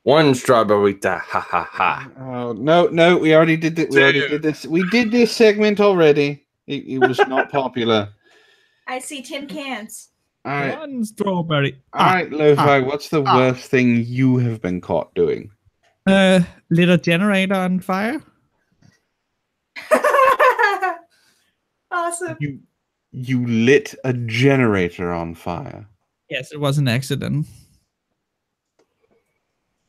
One strawberry, ha ha ha. Oh no, we already did it. We already did this. We did this segment already. It was not popular. I see tin cans. All right, One strawberry. all right, Lo-Fi. What's the worst thing you have been caught doing? Lit a generator on fire. Awesome. You lit a generator on fire. Yes, it was an accident.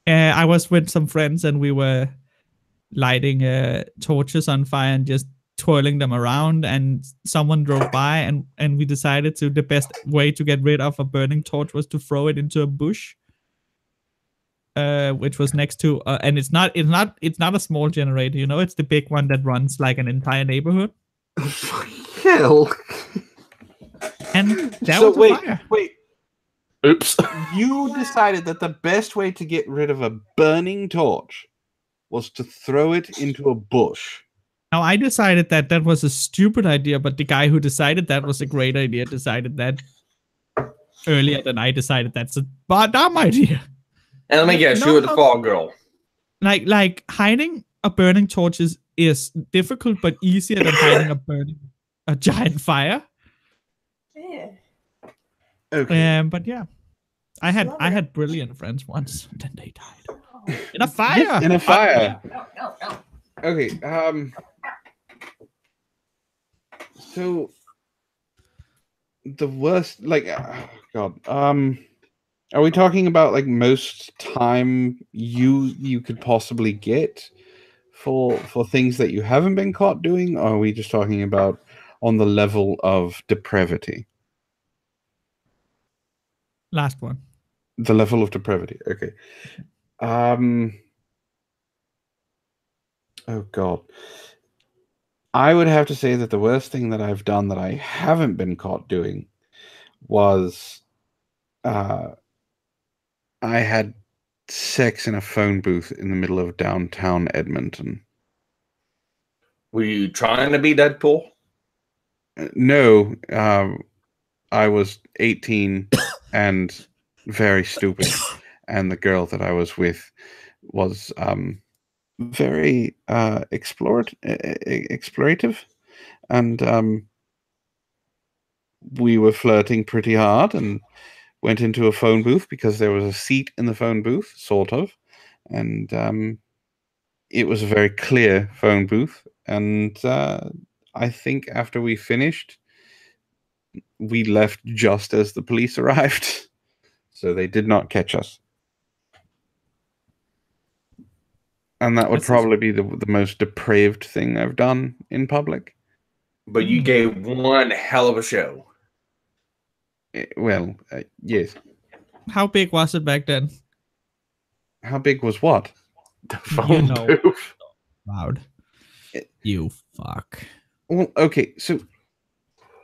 I was with some friends and we were lighting torches on fire and just twirling them around, and someone drove by and we decided the best way to get rid of a burning torch was to throw it into a bush, which was next to and it's not a small generator, you know, it's the big one that runs like an entire neighborhood. Hell. And that So was a fire. wait. Oops. You decided that the best way to get rid of a burning torch was to throw it into a bush. Now, I decided that was a stupid idea, but the guy who decided that was a great idea decided that earlier than I decided that's a dumb idea. And let me guess, No, you were the no. fall girl. Like hiding a burning torch is difficult, but easier than hiding a giant fire. Yeah. Okay. But yeah, I had brilliant friends once, and then they died in a fire. In a fire. No. Okay. So the worst, like, God. Are we talking about like most time you could possibly get for things that you haven't been caught doing, or are we just talking about on the level of depravity? Last one. The level of depravity. Okay. Oh God. I would have to say that the worst thing that I've done that I haven't been caught doing was I had sex in a phone booth in the middle of downtown Edmonton. Were you trying to be Deadpool? No, I was 18 and very stupid, and the girl that I was with was very explorative, and we were flirting pretty hard and went into a phone booth because there was a seat in the phone booth, sort of, and it was a very clear phone booth, and I think after we finished, we left just as the police arrived, so they did not catch us. And that would probably be the most depraved thing I've done in public. But you gave one hell of a show. Well, yes. How big was it back then? How big was what? The phone know. booth. Loud. You fuck. Well, okay, so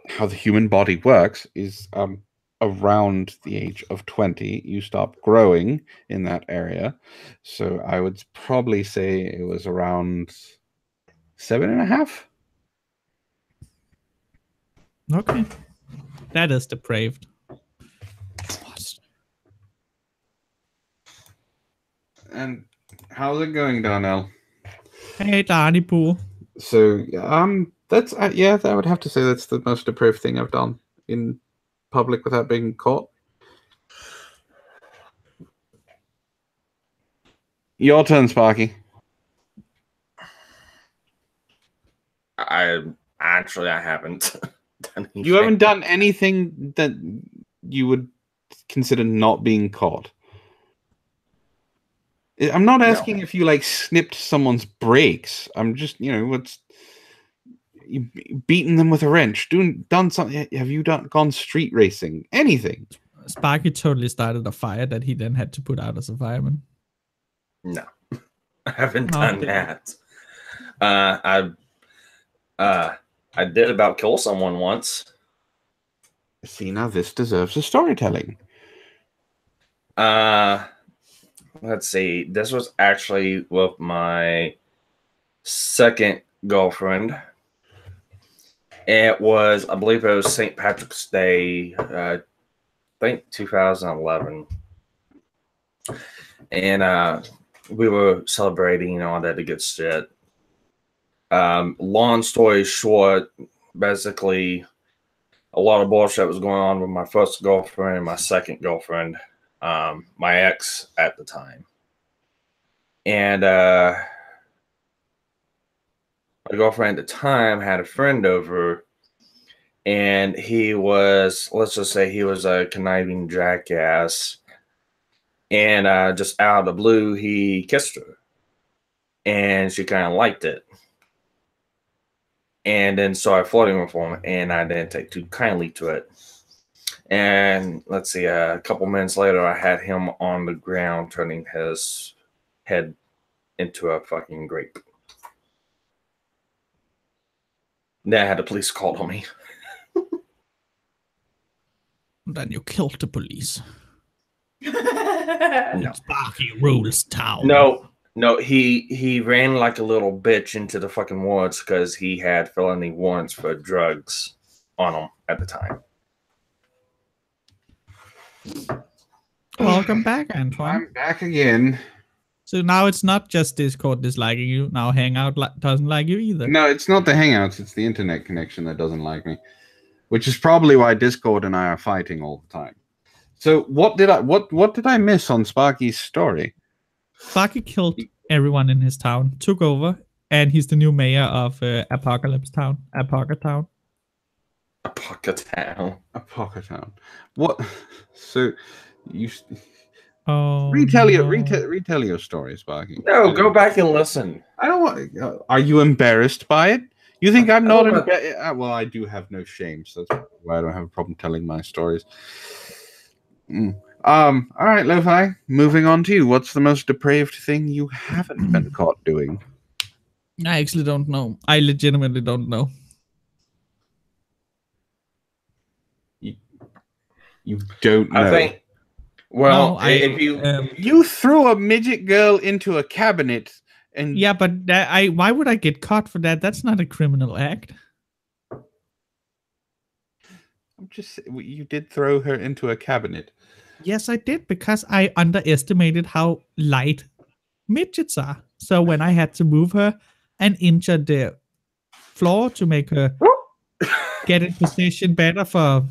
how the human body works is around the age of 20, you stop growing in that area. So I would probably say it was around 7.5. Okay. That is depraved. And how's it going, Darnell? Hey, Darny Poo. So that's yeah, I would have to say that's the most depraved thing I've done in public without being caught. Your turn, Sparky. I haven't done anything. You haven't done anything that you would consider not being caught. I'm not asking if you like snipped someone's brakes. I'm just, what's beaten them with a wrench, done something. Have you gone street racing? Anything? Sparky totally started a fire that he then had to put out as a fireman. No, I haven't No, done did- that. I did about kill someone once. See, now this deserves a storytelling. Let's see. This was actually with my second girlfriend. It was, I believe it was St. Patrick's Day, I think 2011. And we were celebrating all that good shit. Long story short, basically, a lot of bullshit was going on with my first girlfriend and my second girlfriend, my ex at the time. And my girlfriend at the time had a friend over, and he was, let's just say he was a conniving jackass. And just out of the blue, he kissed her. And she kind of liked it. And then started flirting with him, and I didn't take too kindly to it. And let's see, a couple minutes later, I had him on the ground turning his head into a fucking grape. Then I had the police called on me. Then you killed the police. No. Sparky rules town. No, he ran like a little bitch into the fucking woods because he had felony warrants for drugs on him at the time. Welcome back, Antoine. I'm back again. So now it's not just Discord disliking you. Now Hangout doesn't like you either. No, it's not the Hangouts. It's the internet connection that doesn't like me, which is probably why Discord and I are fighting all the time. So what did I miss on Sparky's story? Sparky killed everyone in his town, took over, and he's the new mayor of Apocalypse Town. Apoca Town. Apoca Town. What? So you Oh, retell no. your story, Sparky. No, go back and listen. I don't want. Are you embarrassed by it? You think I'm not embarrassed? Well, I do have no shame, so that's why I don't have a problem telling my stories. All right, Lo-Fi. Moving on to you. What's the most depraved thing you haven't been caught doing? I actually don't know. I legitimately don't know. You don't know. I think. Well, No, if you You threw a midget girl into a cabinet, and Yeah, but why would I get caught for that? That's not a criminal act. you did throw her into a cabinet. Yes, I did, because I underestimated how light midgets are. So when I had to move her and injure the floor to make her get in position better for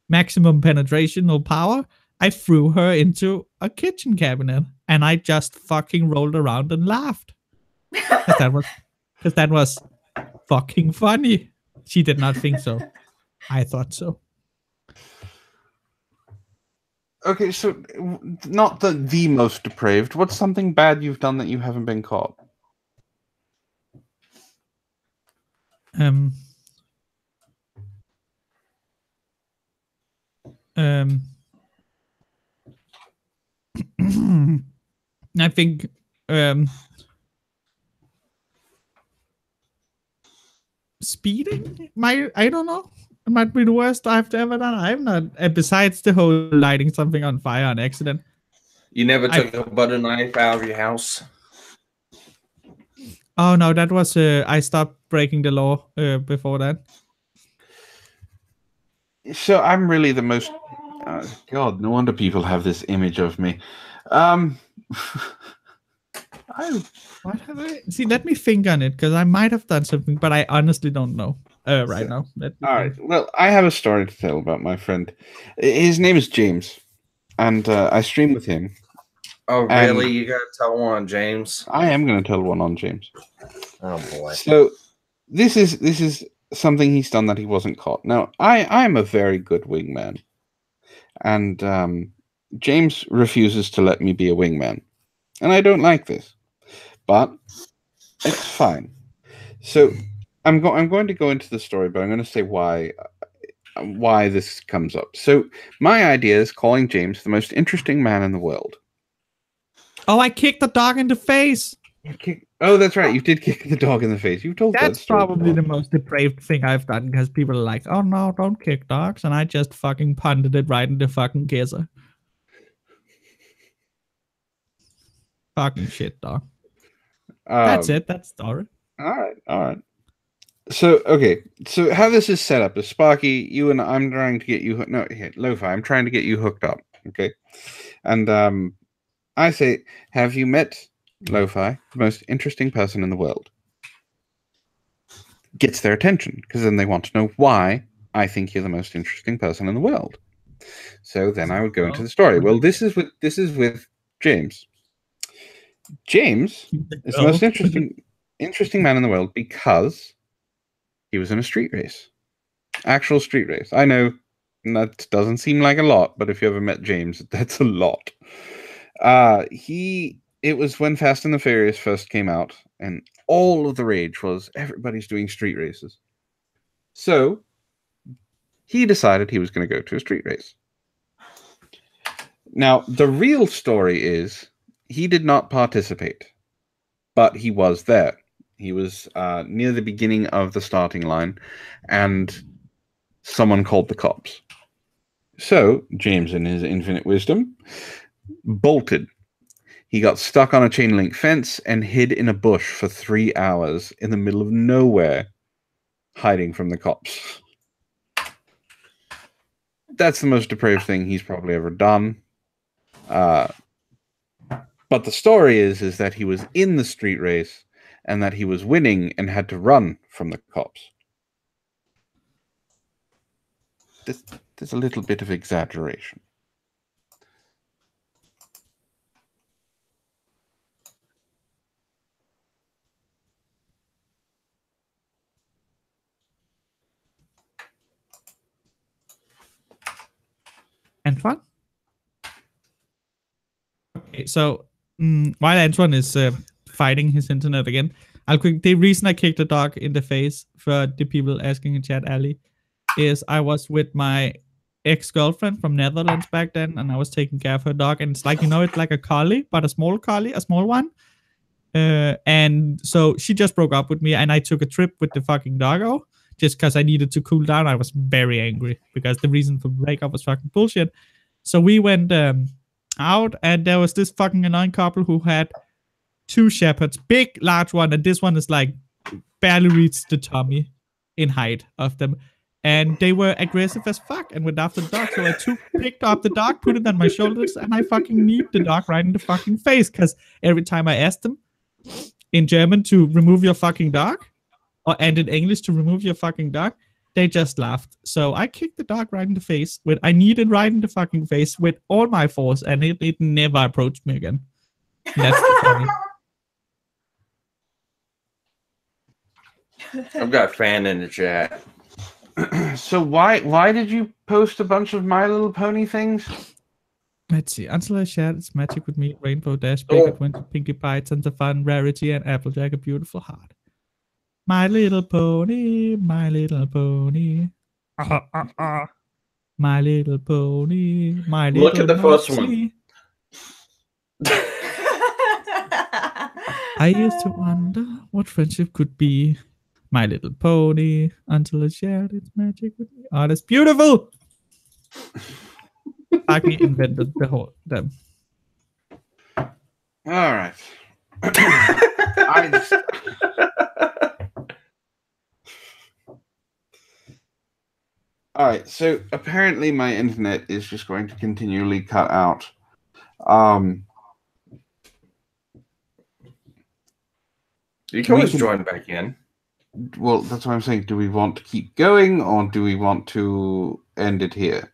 maximum penetration or power, I threw her into a kitchen cabinet, and I just fucking rolled around and laughed. Because that was fucking funny. She did not think so. I thought so. Okay, so not the most depraved. What's something bad you've done that you haven't been caught? I think speeding I don't know. It might be the worst I've ever done. I'm not, besides the whole lighting something on fire on accident. You never took a butter knife out of your house? Oh no, that was I stopped breaking the law before that. So I'm really the most. God, no wonder people have this image of me. What have I? See, let me think on it, because I might have done something, but I honestly don't know right now. All right. Well, I have a story to tell about my friend. His name is James, and I stream with him. Oh, really? You gotta tell one, James. I am going to tell one on James. Oh boy. So this is something he's done that he wasn't caught. Now, I'm a very good wingman, and James refuses to let me be a wingman, and I don't like this, but it's fine. So I'm going to go into the story, but I'm going to say why why this comes up. So my idea is calling James the most interesting man in the world. Oh, I kicked the dog in the face. Oh, that's right. You did kick the dog in the face. You've told that That's story probably before. the most depraved thing I've done because people are like, "Oh no, don't kick dogs," and I just fucking punted it right in the fucking kisser. Fucking shit, dog. That's it. That's the story. All right. So, okay. So how this is set up is Sparky, you and I'm trying to get you Lo-Fi, I'm trying to get you hooked up, okay? And I say, have you met Lo-Fi, the most interesting person in the world? Gets their attention, because then they want to know why I think you're the most interesting person in the world. So then I would go into the story. Well, this is with James. James is the most interesting man in the world because he was in a street race. Actual street race. I know that doesn't seem like a lot, but if you ever met James, that's a lot. It was when Fast and the Furious first came out, and all of the rage was everybody's doing street races. So he decided he was going to go to a street race. Now, the real story is he did not participate, but he was there. He was near the beginning of the starting line, and someone called the cops. So James, in his infinite wisdom, bolted. He got stuck on a chain link fence and hid in a bush for 3 hours in the middle of nowhere, hiding from the cops. That's the most depraved thing he's probably ever done. But the story is that he was in the street race and that he was winning and had to run from the cops. There's a little bit of exaggeration. Antoine? Okay, so while Antoine is fighting his internet again, the reason I kicked the dog in the face for the people asking in chat, Ali, is I was with my ex-girlfriend from Netherlands back then, and I was taking care of her dog, and it's like, it's like a collie, but a small one. And so she just broke up with me, and I took a trip with the fucking doggo just because I needed to cool down. I was very angry because the reason for the breakup was fucking bullshit. So we went out, and there was this fucking annoying couple who had 2 shepherds, big, large one, and this one is like barely reached the tummy in height of them. And they were aggressive as fuck and went after the dog. So I picked up the dog, put it on my shoulders, and I fucking kneed the dog right in the fucking face. Because every time I asked them in German to remove your fucking dog, and in English to remove your fucking dog, they just laughed. So I kicked the dog right in the face. I kneed it right in the fucking face with all my force, and it never approached me again. That's funny. I've got a fan in the chat. So why did you post a bunch of My Little Pony things? Let's see. Until I shared its magic with me, Rainbow Dash, Big Winter, Pinkie Pie, Tons of Fun, Rarity, and Applejack, a Beautiful Heart. My Little Pony, My Little Pony. My Little Pony, My Little Look at the first one. I used to wonder what friendship could be. My Little Pony, until it shared its magic with me. Oh, that's beautiful! Aki invented them. All right. All right. So apparently my internet is just going to continually cut out. You can always join back in. Well, that's what I'm saying. Do we want to keep going, or do we want to end it here?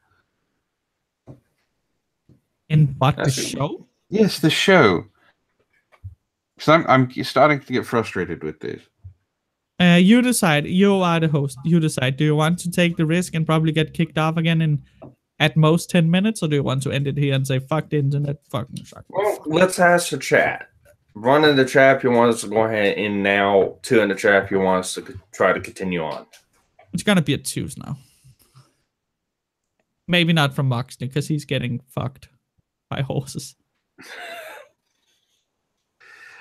In what, the show? Yes, the show. Because I'm starting to get frustrated with this. You decide. You are the host. You decide. Do you want to take the risk and probably get kicked off again in at most 10 minutes, or do you want to end it here and say, fuck the internet, fucking suck? Well, let's ask the chat. One in the chat if you want us to go ahead and now. 2 in the chat if you want us to try to continue on. It's gonna be a 2s now. Maybe not from Moxley, because he's getting fucked by horses.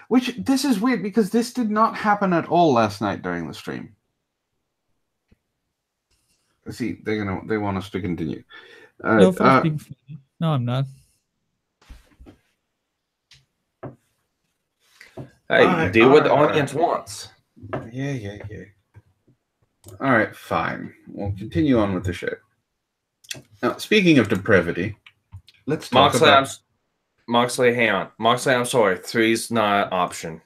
Which, this is weird, because this did not happen at all last night during the stream. See, they want us to continue. All right, No, for being funny. No, I'm not. Hey, do what the audience wants. Yeah. All right, fine. We'll continue on with the show. Now, speaking of depravity, let's talk about... Moxley, hang on. Moxley, I'm sorry. 3's not an option.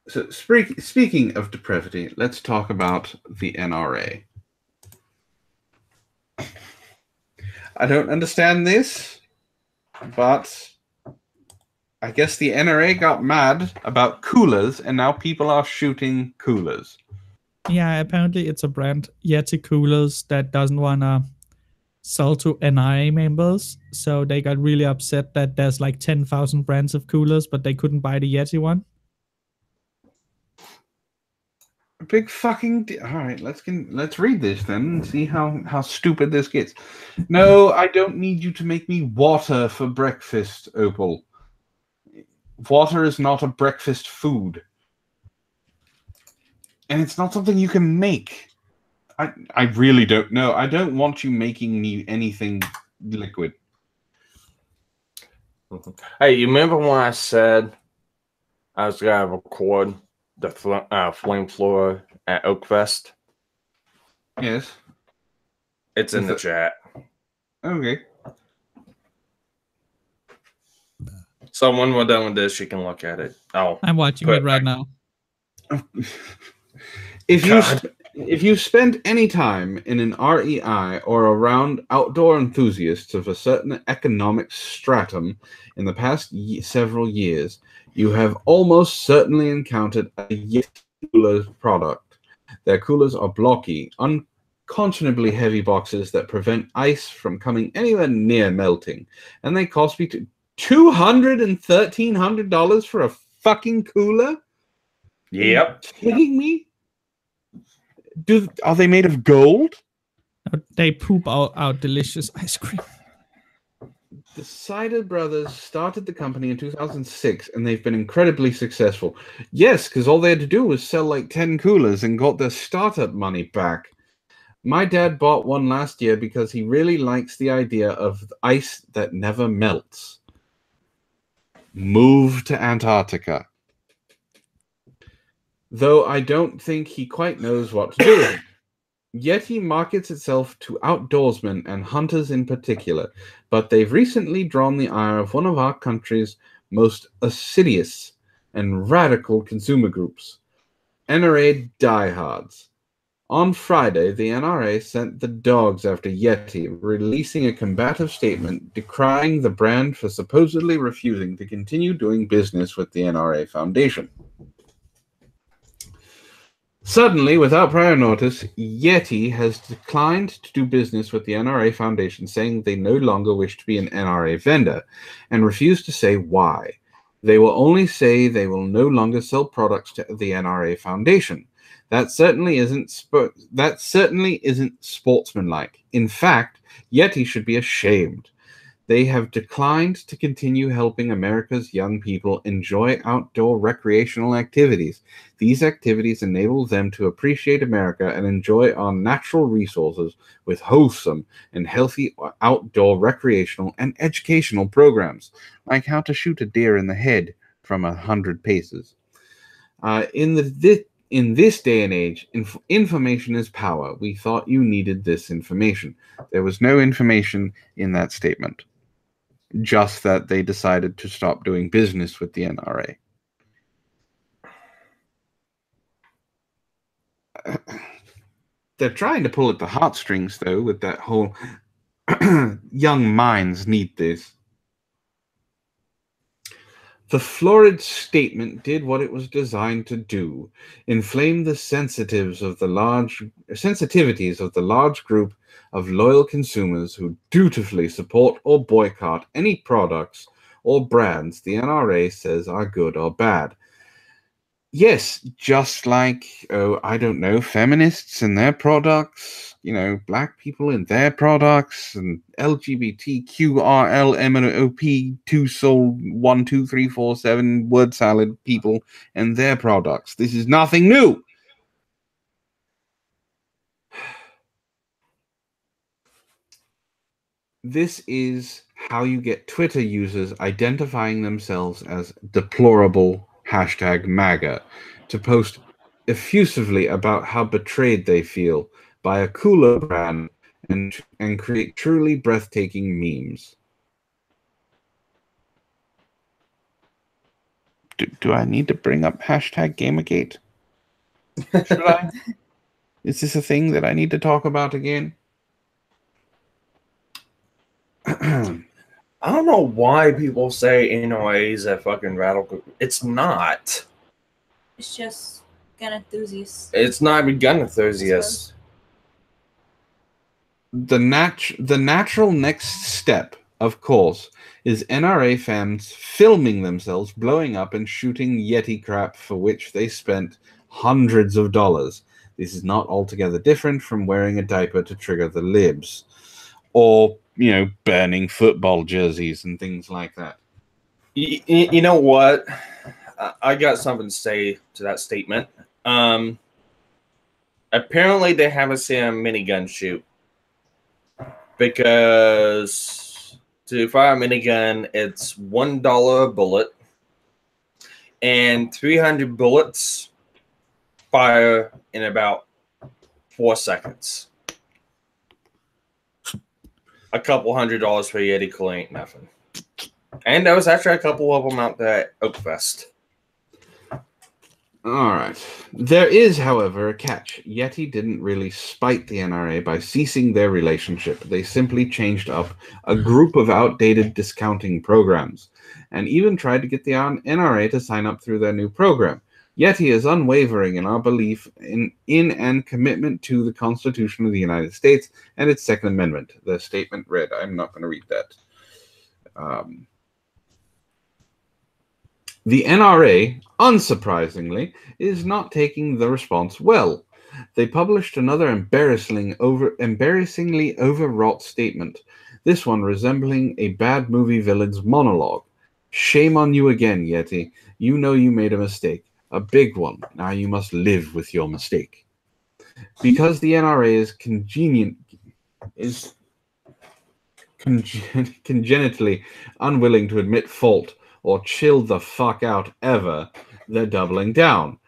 So, speaking of depravity, let's talk about the NRA. I don't understand this, but I guess the NRA got mad about coolers, and now people are shooting coolers. Yeah, apparently it's a brand, Yeti Coolers, that doesn't want to sell to NRA members. So they got really upset that there's like 10,000 brands of coolers, but they couldn't buy the Yeti one. Big fucking... All right, let's read this then and see how stupid this gets. No, I don't need you to make me water for breakfast, Opal. Water is not a breakfast food. And it's not something you can make. I really don't know. I don't want you making me anything liquid. Hey, you remember when I said I was going to record the Flame Floor at Oakfest? Yes. It's in the chat. Okay. So when we're done with this, you can look at it. Oh, I'm watching it right now. If you spend any time in an REI or around outdoor enthusiasts of a certain economic stratum in the past several years, you have almost certainly encountered a Yeti cooler product. Their coolers are blocky, unconscionably heavy boxes that prevent ice from coming anywhere near melting, and they cost me $200 and $1,300 for a fucking cooler? Yep. Are you kidding me? Are they made of gold? They poop out delicious ice cream. The Cider brothers started the company in 2006, and they've been incredibly successful. Yes, because all they had to do was sell like 10 coolers and got their startup money back. My dad bought one last year because he really likes the idea of ice that never melts. Move to Antarctica. Though I don't think he quite knows what to do with it. Yeti markets itself to outdoorsmen and hunters in particular, but they've recently drawn the ire of one of our country's most assiduous and radical consumer groups, NRA diehards. On Friday, the NRA sent the dogs after Yeti, releasing a combative statement decrying the brand for supposedly refusing to continue doing business with the NRA Foundation. Suddenly, without prior notice, Yeti has declined to do business with the NRA Foundation, saying they no longer wish to be an NRA vendor, and refused to say why. They will only say they will no longer sell products to the NRA Foundation. That certainly isn't sportsmanlike. In fact, Yeti should be ashamed. They have declined to continue helping America's young people enjoy outdoor recreational activities. These activities enable them to appreciate America and enjoy our natural resources with wholesome and healthy outdoor recreational and educational programs, like how to shoot a deer in the head from 100 paces. In this day and age, information is power. We thought you needed this information. There was no information in that statement. Just that they decided to stop doing business with the NRA. They're trying to pull at the heartstrings, though, with that whole young minds need this. The florid statement did what it was designed to do: inflame the sensitivities of the large group of loyal consumers who dutifully support or boycott any products or brands the NRA says are good or bad. Yes, just like, oh, I don't know, feminists and their products, black people and their products, and LGBTQRLMNOP, two soul 1 2 3 4 7 word salad people and their products. This is nothing new. This is how you get Twitter users identifying themselves as deplorable #MAGA to post effusively about how betrayed they feel by a cooler brand and create truly breathtaking memes. Do I need to bring up #Gamergate? Should I? Is this a thing that I need to talk about again? I don't know why people say NRA is a fucking radical. It's not. It's just gun enthusiasts. It's not even gun enthusiasts. The natural next step, of course, is NRA fans filming themselves blowing up and shooting Yeti crap for which they spent hundreds of dollars. This is not altogether different from wearing a diaper to trigger the libs, or burning football jerseys and things like that. You know what? I got something to say to that statement. Apparently they haven't seen a minigun shoot, because to fire a minigun, it's $1 a bullet, and 300 bullets fire in about 4 seconds. A couple $100 for Yeti cool ain't nothing. And there was actually a couple of them out there at Oakfest. All right. There is, however, a catch. Yeti didn't really spite the NRA by ceasing their relationship. They simply changed up a group of outdated discounting programs and even tried to get the NRA to sign up through their new program. Yeti is unwavering in our belief in and commitment to the Constitution of the United States and its Second Amendment. The statement read, I'm not going to read that. The NRA, unsurprisingly, is not taking the response well. They published another embarrassingly overwrought statement, this one resembling a bad movie villain's monologue. Shame on you again, Yeti. You know you made a mistake. A big one. Now you must live with your mistake. Because the NRA is congenitally unwilling to admit fault or chill the fuck out ever, they're doubling down.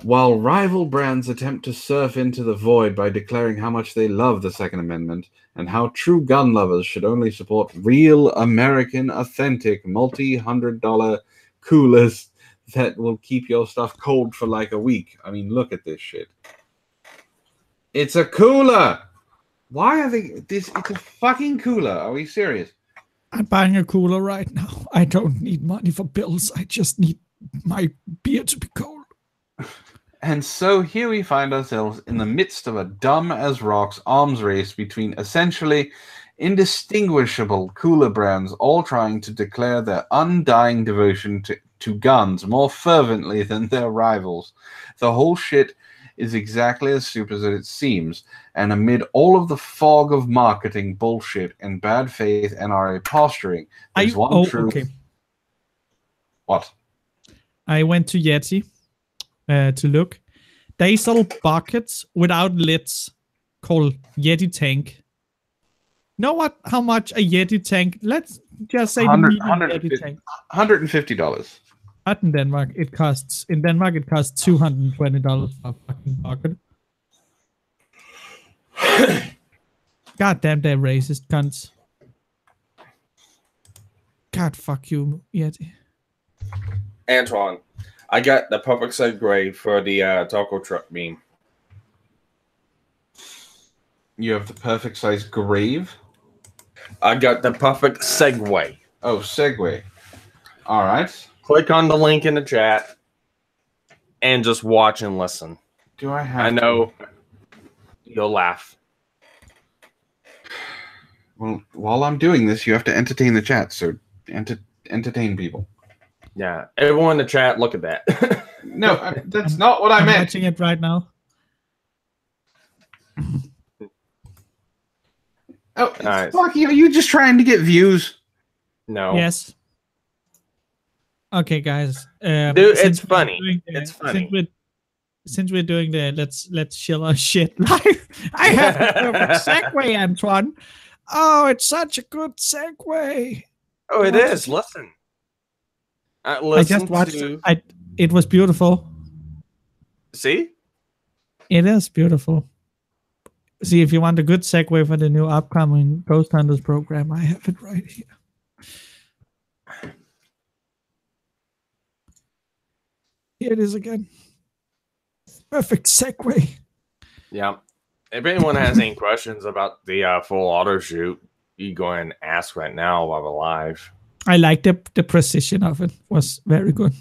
While rival brands attempt to surf into the void by declaring how much they love the Second Amendment and how true gun lovers should only support real American, authentic, multi-$100 coolers that will keep your stuff cold for like a week. I mean, look at this shit. It's a cooler! Why are they... It's a fucking cooler. Are we serious? I'm buying a cooler right now. I don't need money for bills. I just need my beer to be cold. And so here we find ourselves in the midst of a dumb as rocks arms race between essentially indistinguishable cooler brands, all trying to declare their undying devotion to guns more fervently than their rivals. The whole shit is exactly as stupid as it seems, and amid all of the fog of marketing bullshit and bad faith NRA posturing, there's one truth. Okay. What? I went to Yeti to look. They sell buckets without lids called Yeti tank. Know what? How much a Yeti tank? Let's just say the medium Yeti tank. $150. Not in Denmark. It costs $220 for a fucking bucket. God damn, they're racist cunts. God, fuck you, Yeti. Antoine, I got the perfect segue for the taco truck meme. You have the perfect size grave? I got the perfect segue. Oh, segue. All right. Click on the link in the chat and just watch and listen. Do I have... I know you'll laugh. Well, while I'm doing this, you have to entertain the chat, so entertain people. Yeah, everyone in the chat, look at that. No, that's not what I I'm meant. watching it right now. Oh, Nice. Sparky, are you just trying to get views? No. Yes. Okay, guys. Dude, it's since we're funny. doing the- It's funny. Since we're doing the let's chill our shit live. I have the perfect segue, Antoine. Oh, it's such a good segue. Oh, it What is. is- Listen. I Listen just watched to. it. It was beautiful. See? It is beautiful. See, if you want a good segue for the new upcoming Ghost Hunters program, I have it right here. Here it is again. Perfect segue. Yeah. If anyone has any questions about the full auto shoot, you go and ask right now while we're live. I like the precision of it. Was very good.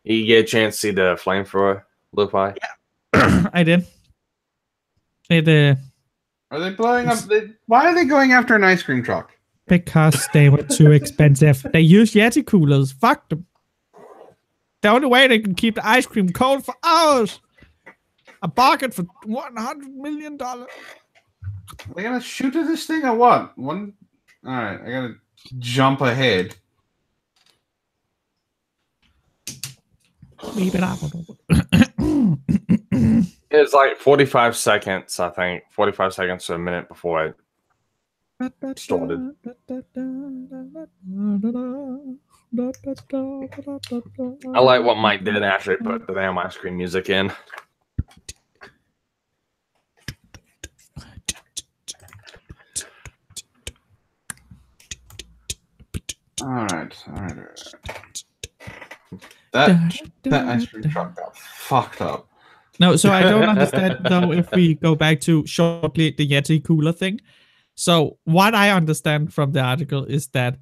You get a chance to see the flamethrower, Lupi? I did. It Are they blowing up? Why are they going after an ice cream truck? because they were too expensive. They use Yeti coolers. Fuck them. The only way they can keep the ice cream cold for hours. A bucket for $100 million. Are they gonna shoot at this thing or what? All right, I gotta jump ahead. Leave it up. It's like 45 seconds, I think. 45 seconds to a minute before it started. I like what Mike did actually put the damn ice cream music in. All right. That ice cream truck got fucked up. No, so I don't understand though if we go back to shortly the Yeti cooler thing. So what I understand from the article is that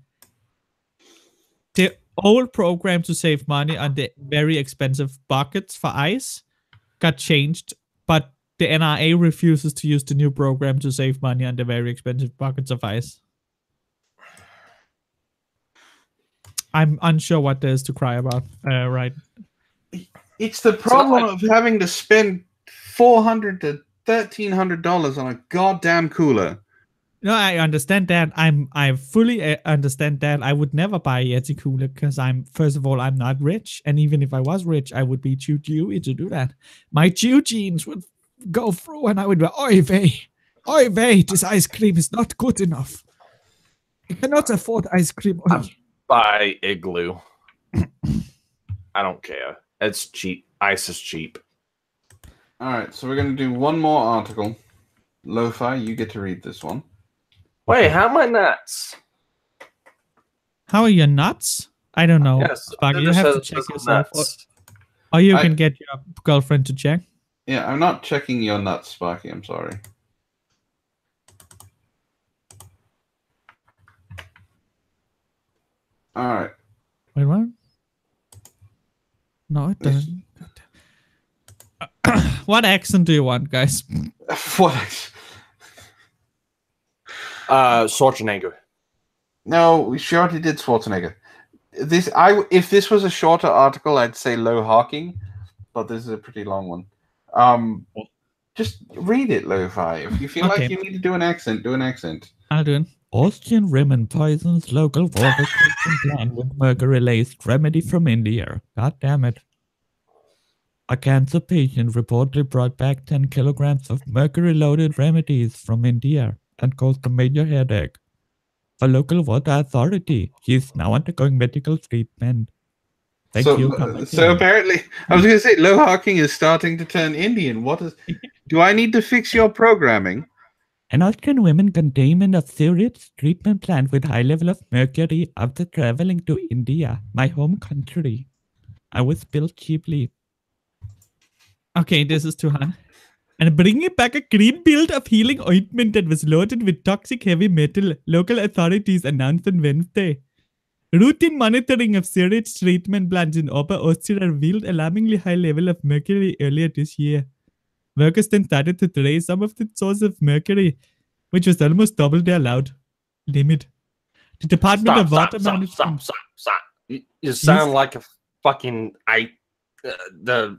the old program to save money on the very expensive buckets for ice got changed, but the NRA refuses to use the new program to save money on the very expensive buckets of ice. I'm unsure what there is to cry about, right? It's the problem of having to spend $400 to $1,300 on a goddamn cooler. No, I understand that. I fully understand that. I would never buy a Yeti cooler because first of all, I'm not rich, and even if I was rich, I would be too Jewy to do that. My Jew genes would go through, and I would be, oi vey, this ice cream is not good enough. I cannot afford ice cream. Buy Igloo. I don't care. It's cheap. Ice is cheap. All right, so we're going to do one more article. Lo-Fi, you get to read this one. Wait, how am I nuts? How are you nuts? I don't know. Yes, Sparky, you have to check yourself. Or you can get your girlfriend to check. Yeah, I'm not checking your nuts, Sparky. I'm sorry. All right. Wait, what? No, it doesn't. What accent do you want, guys? What? Schwarzenegger. No, she already did Schwarzenegger. If this was a shorter article, I'd say low hawking, but this is a pretty long one. Just read it, Lo-Fi. If you feel like you need to do an accent, do an accent. I'll do it. Austrian women poisons local water treatment plant with mercury-laced remedy from India. God damn it. A cancer patient reportedly brought back 10 kilograms of mercury-loaded remedies from India and caused a major headache. A local water authority. She is now undergoing medical treatment. Thank you. So apparently, I was going to say, low hawking is starting to turn Indian. Do I need to fix your programming? An Austrian woman containment of sewage treatment plant with high level of mercury after traveling to India, my home country. I was built cheaply. Okay, this is too hard. And bringing back a green build of healing ointment that was loaded with toxic heavy metal, local authorities announced on Wednesday. Routine monitoring of sewage treatment plants in Upper Austria revealed alarmingly high level of mercury earlier this year. Workers then started to trace some of the source of mercury, which was almost double the allowed limit. The Department of Water Management... Stop. You sound like a fucking the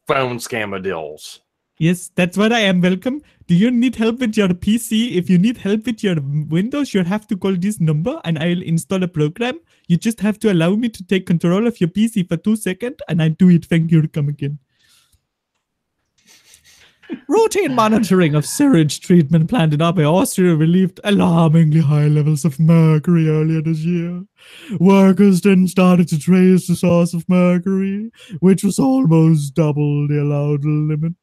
phone scammer deals. Yes, that's what I am. Welcome. Do you need help with your PC? If you need help with your Windows, you have to call this number and I'll install a program. You just have to allow me to take control of your PC for 2 seconds and I do it. Thank you. Come again. Routine monitoring of sewage treatment plant in Upper Austria relieved alarmingly high levels of mercury earlier this year. Workers then started to trace the source of mercury, which was almost double the allowed limit.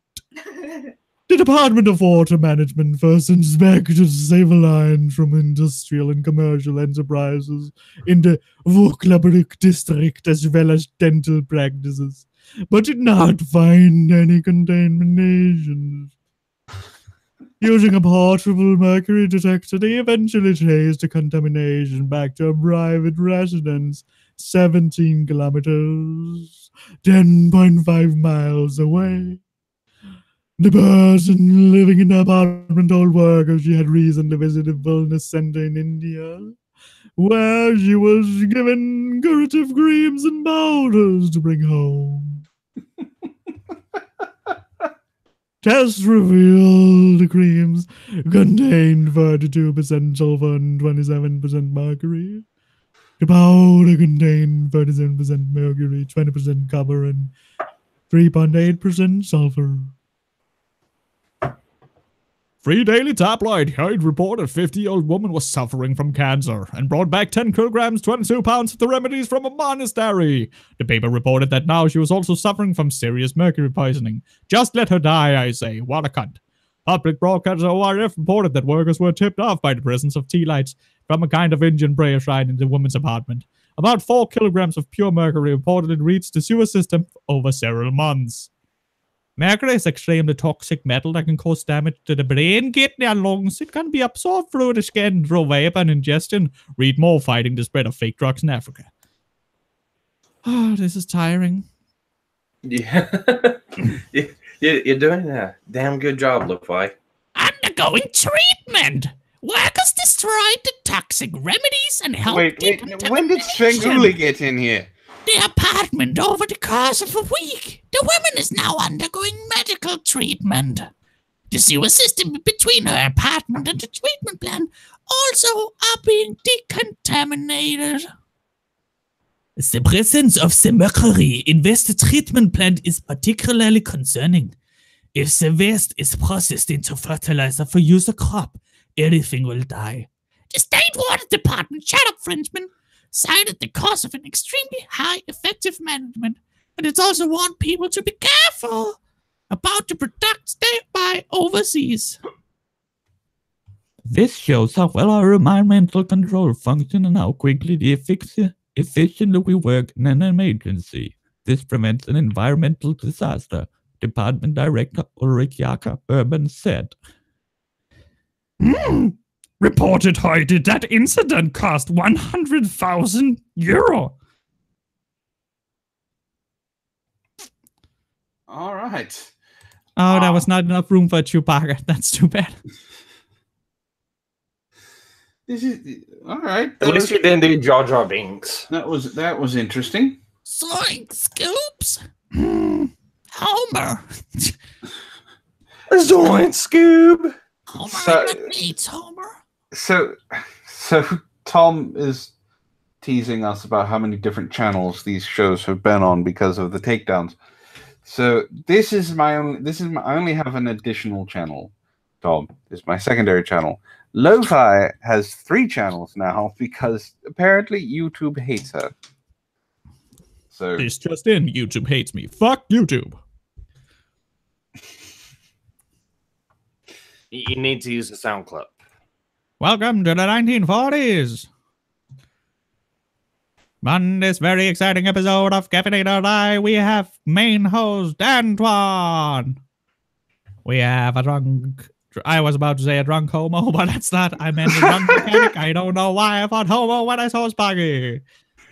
The Department of Water Management first inspected several lines from industrial and commercial enterprises in the Vauclabruck district as well as dental practices, but did not find any contamination. Using a portable mercury detector, they eventually traced the contamination back to a private residence 17 kilometers, 10.5 miles away. The person living in the apartment told workers she had recently visited a wellness center in India, where she was given curative creams and powders to bring home. Tests revealed the creams contained 32% sulfur and 27% mercury. The powder contained 37% mercury, 20% copper, and 3.8% sulfur. Free Daily Tabloid Heard reported a 50-year-old woman was suffering from cancer and brought back 10 kilograms, 22 pounds of the remedies from a monastery. The paper reported that now she was also suffering from serious mercury poisoning. Just let her die, I say. What a cunt. Public broadcaster ORF reported that workers were tipped off by the presence of tea lights from a kind of Indian prayer shrine in the woman's apartment. About 4 kilograms of pure mercury reportedly reached the sewer system over several months. Mercury is extremely toxic metal that can cause damage to the brain, kidney, and lungs. It can be absorbed through the skin through vapor and ingestion. Read more fighting the spread of fake drugs in Africa. Oh, this is tiring. Yeah. You're doing a damn good job, Lo-Fi. Undergoing treatment. Workers destroyed the toxic remedies and helped Wait, when did Svengoolie get in here? the apartment over the course of a week. The woman is now undergoing medical treatment. The sewer system between her apartment and the treatment plant also are being decontaminated. The presence of the mercury in the treatment plant is particularly concerning. If the waste is processed into fertilizer for use of crop, everything will die. The State Water Department, shut up, Frenchman, cited the cost of an extremely high effective management, but it's also warned people to be careful about the products they buy overseas. This shows how well our environmental control function and how quickly efficiently we work in an emergency. This prevents an environmental disaster, Department Director Ulrich Jaker Urban said. Reported Heute that incident cost €100,000. All right. Oh, that was not enough room for Chewbacca. That's too bad. This is all right. At least you didn't do Jar Jar Binks. That was interesting. Zoink scoops. Homer. Zoink Scoob. Homer needs Homer. So Tom is teasing us about how many different channels these shows have been on because of the takedowns. So I only have an additional channel. Tom, this is my secondary channel. Lo-Fi has 3 channels now because apparently YouTube hates her. So This just in, YouTube hates me. Fuck YouTube. You need to use the sound clip. Welcome to the 1940s. On this very exciting episode of Caffeinated Live, we have main host Antoine. We have a drunk... I was about to say a drunk homo, but that's not. I meant a drunk mechanic. I don't know why I thought homo when I saw Sparky.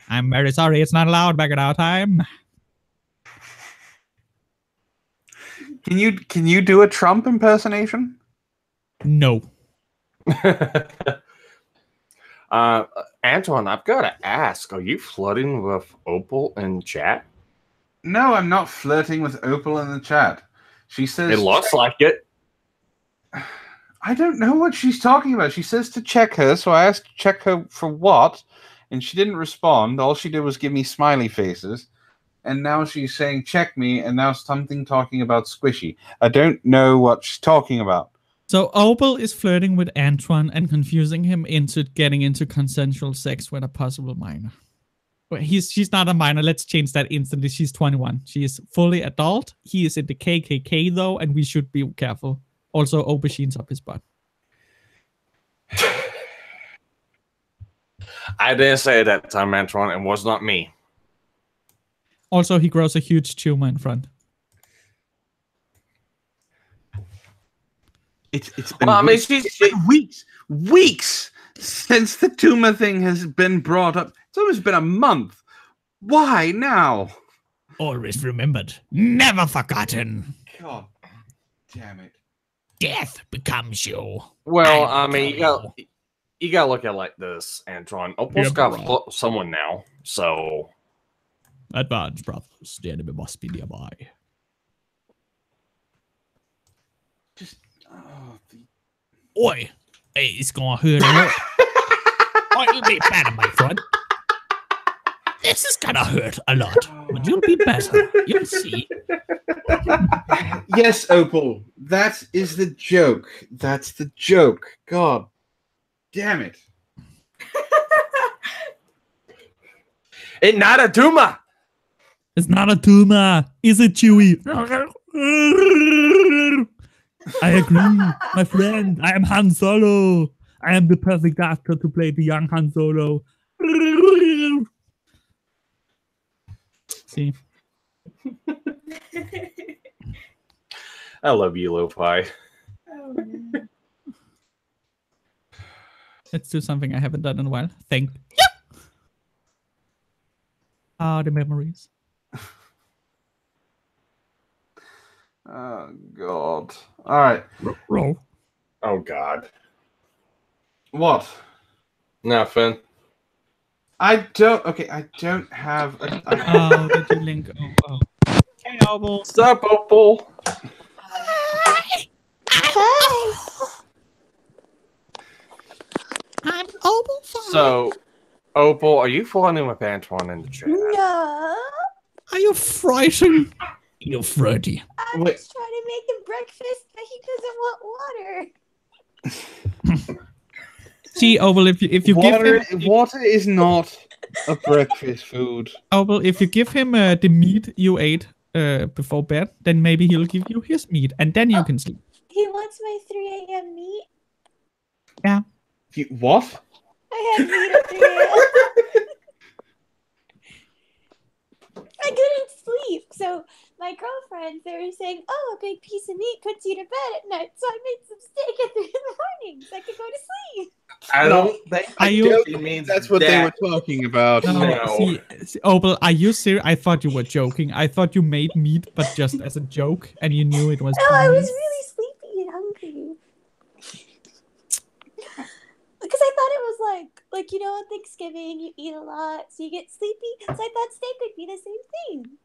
I'm very sorry. It's not allowed back at our time. can you do a Trump impersonation? No. Antoine, I've got to ask, are you flirting with Opal in chat? No, I'm not flirting with Opal in the chat. She says... It looks like it. I don't know what she's talking about. She says to check her, so I asked to check her for what, and she didn't respond. All she did was give me smiley faces, and now she's saying check me, and now something talking about squishy. I don't know what she's talking about. So Opal is flirting with Antoine and confusing him into getting into consensual sex with a possible minor. Well, she's not a minor. Let's change that instantly. She's 21. She is fully adult. He is in the KKK though, and we should be careful. Also, aubergines up his butt. I didn't say it that time, Antoine. It was not me. Also, he grows a huge tumor in front. It's been weeks since the tumor thing has been brought up. It's almost been a month. Why now? Always remembered, never forgotten. God damn it. Death becomes you. Well, I I mean, you gotta look at it like this, Antoine. Opal's got someone now, so... Advance, brothers. The enemy must be nearby. Just... Oi, hey, it's gonna hurt a lot. Oh, you'll be better, my friend. This is gonna hurt a lot, but you'll be better. You'll see. Yes, Opal. That is the joke. That's the joke. God damn it. It's not a tumor. It's not a tumor. Is it Chewy? I agree, my friend. I am Han Solo. I am the perfect actor to play the young Han Solo. See? I love you, Lo-Fi. Let's do something I haven't done in a while. Thank you. Ah, the memories. Oh, God. All right. Roll. Oh, God. What? Nothing. I don't have... Oh, did you link? Oh. Hey, Opal. What's up, Opal? I'm Opal 5. So, Opal, are you flirting with Antoine in the chat? No. Are you frightened? You're flirty. I'm Wait. just trying to make him breakfast, but he doesn't want water. See, Opal, if you give him Water is not a breakfast food. Opal, if you give him the meat you ate before bed, then maybe he'll give you his meat, and then you can sleep. He wants my 3 a.m. meat. Yeah. What? I had meat at 3 a.m. I couldn't sleep, so my girlfriends, they were saying, oh, a big piece of meat puts you to bed at night, so I made some steak at 3 in the morning so I could go to sleep. I don't think Are that's what they were talking about. No. See, Opal, are you serious? I thought you were joking. I thought you made meat, but just as a joke, and you knew it was. No, I was really sleepy and hungry. Because I thought it was like you know, on Thanksgiving you eat a lot, so you get sleepy. So I thought steak would be the same thing.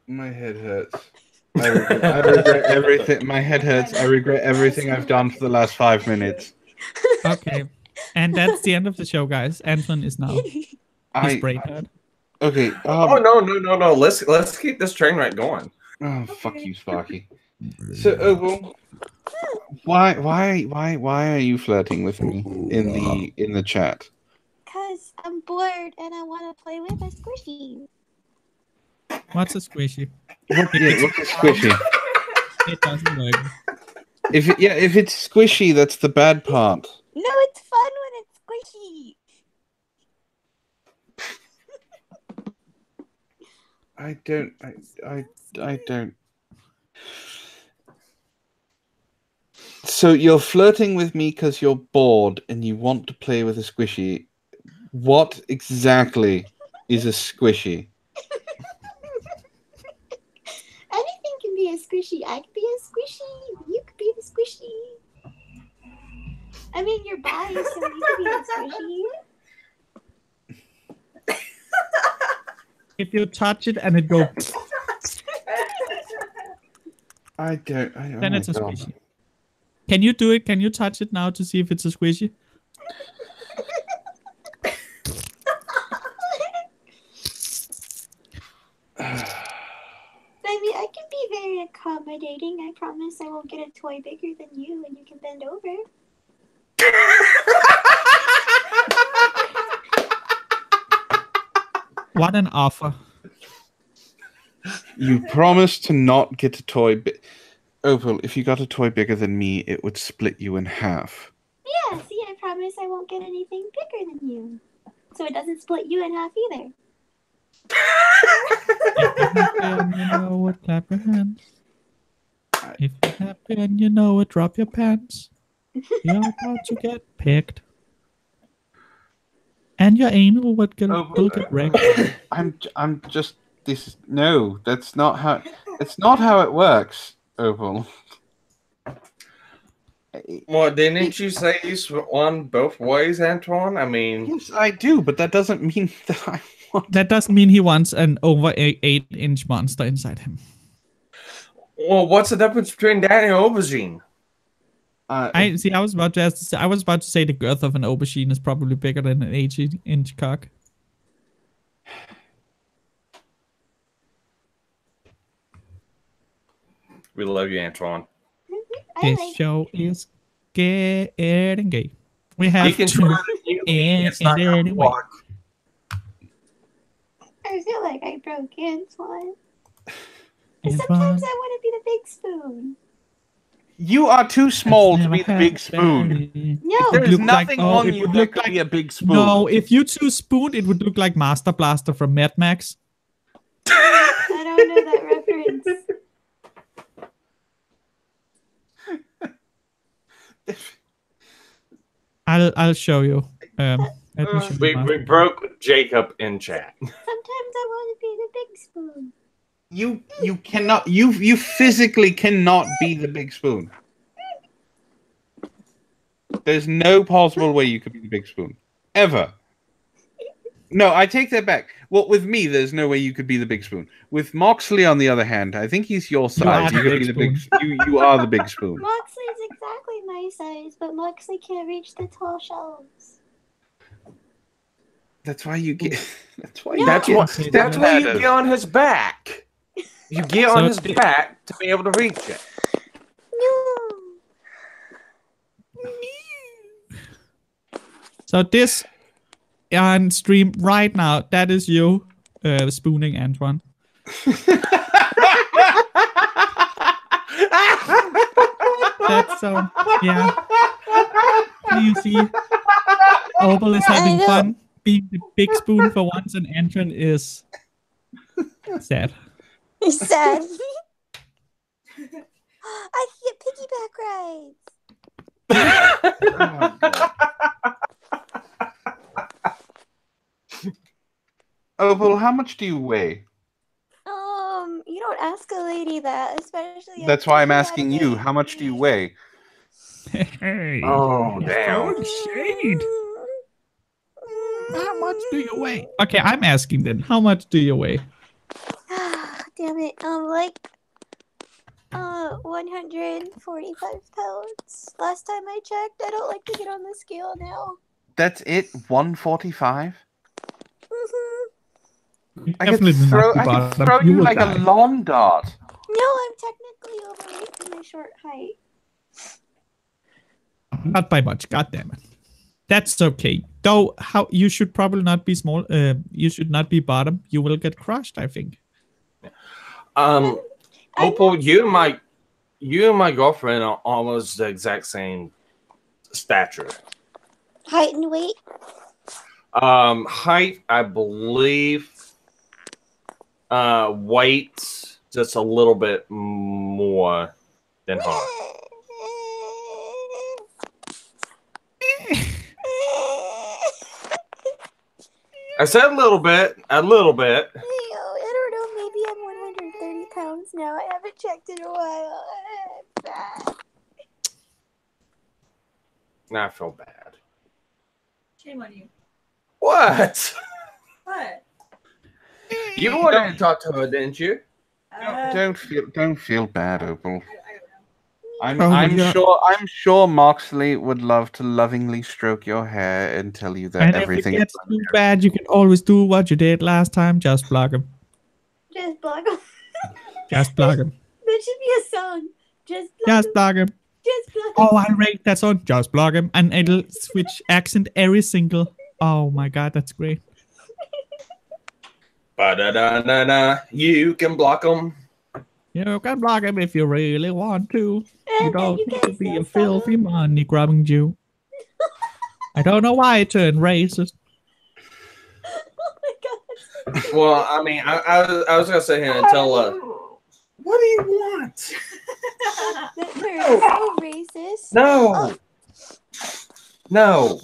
My head hurts. I regret everything. My head hurts. I regret everything I've done for the last 5 minutes. Okay, and that's the end of the show, guys. Anton is now his brain hurt. Okay. Oh no! Let's keep this train wreck going. Oh, fuck you, Sparky. So, Opal, why are you flirting with me in the chat? Because I'm bored and I want to play with a squishy. What's a squishy? What's a squishy? It doesn't work. If it's squishy, that's the bad part. No, it's fun when it's squishy. I don't. So you're flirting with me because you're bored and you want to play with a squishy. What exactly is a squishy? Anything can be a squishy. I could be a squishy. You could be the squishy. I mean, you're biased, so you can be squishy. If you touch it and it goes, I don't. then it's a squishy. Can you do it? Can you touch it now to see if it's a squishy? I mean, I can be very accommodating. I promise I won't get a toy bigger than you and you can bend over. What an offer. You promised to not get a toy. Opal, if you got a toy bigger than me, it would split you in half. Yeah, see, I promise I won't get anything bigger than you. So it doesn't split you in half either. If you're happy and you know it, clap your hands. If you're happy and you know it, drop your pants. You're about to get picked. And your anal will get wrecked. I'm just this. No, that's not how. It's not how it works, Opal. Well, didn't you say you swung both ways, Antoine? I mean, Yes, I do, but that doesn't mean that I want. That doesn't mean he wants an over 8-inch monster inside him. well, what's the difference between that and aubergine? I was about to say the girth of an aubergine is probably bigger than an 8-inch cock. We love you, Antoine. This show is getting gay. We have You can to try it. It's not gonna anyway. work. I feel like I broke Antoine. Antoine. Sometimes I want to be the big spoon. You are too small to be the big spoon. No, There's look nothing like- on it you would that look could like- be a big spoon. No, if you two spooned, it would look like Master Blaster from Mad Max. I don't know that reference. I'll show you. Let me show you We broke Jacob in chat. Sometimes I want to be the big spoon. You cannot. You physically cannot be the big spoon. There's no possible way you could be the big spoon. Ever. No, I take that back. Well, with me, there's no way you could be the big spoon. With Moxley, on the other hand, I think he's your size. You could be the big. You are the big spoon. Moxley's exactly my size, but Moxley can't reach the tall shelves. That's why you get. That's why. No. That's you what. get That's why you ladders. get on his back. You get So on his it- back to be able to reach it. No. So this on stream right now, that is you spooning Antoine. That's so yeah. So you see, Opal is having know. fun being the big spoon for once, and Antoine is sad. He's sad. I can get piggyback rides. Oh, God. Opal, how much do you weigh? You don't ask a lady that, especially. That's after why I'm she had asking a you. baby. How much do you weigh? Hey. Oh damn! Shade. How much do you weigh? Okay, I'm asking then. How much do you weigh? Damn it. 145 pounds. Last time I checked, I don't like to get on the scale now. That's it. 145. Mm-hmm. I could Definitely throw. not I the could bottom. throw you will like die. a lawn dart. No, I'm technically overweight for my short height. Not by much. God damn it. That's okay. Though, how you should probably not be small. You should not be bottom. You will get crushed, I think. I'm Opal, not you and my girlfriend are almost the exact same stature. height and weight. Height, I believe. Weight, just a little bit more than her. I said a little bit. I don't know. Maybe I'm 130 pounds now. I haven't checked in a while. I feel bad. Shame on you. What? What? You wanted to talk to her, didn't you? Don't feel bad, Opal. I don't know. I'm sure Moxley would love to lovingly stroke your hair and tell you that And everything if it gets too bad, you can always do what you did last time. Just block him. Just block him. Just block him. That should be a song. Just block Just him. block him. Just block him. Oh, I rate that song. Just block him. And it'll switch accent every single. Oh my god, that's great. Ba-da-da-da-da. You can block them. You can block him if you really want to. You And then don't you need can to be still a stop filthy him. money grabbing Jew. I don't know why it turned racist. Oh my god. That's so Well, I mean, I was gonna sit here and tell her. What do you want? That turned so racist. No. No.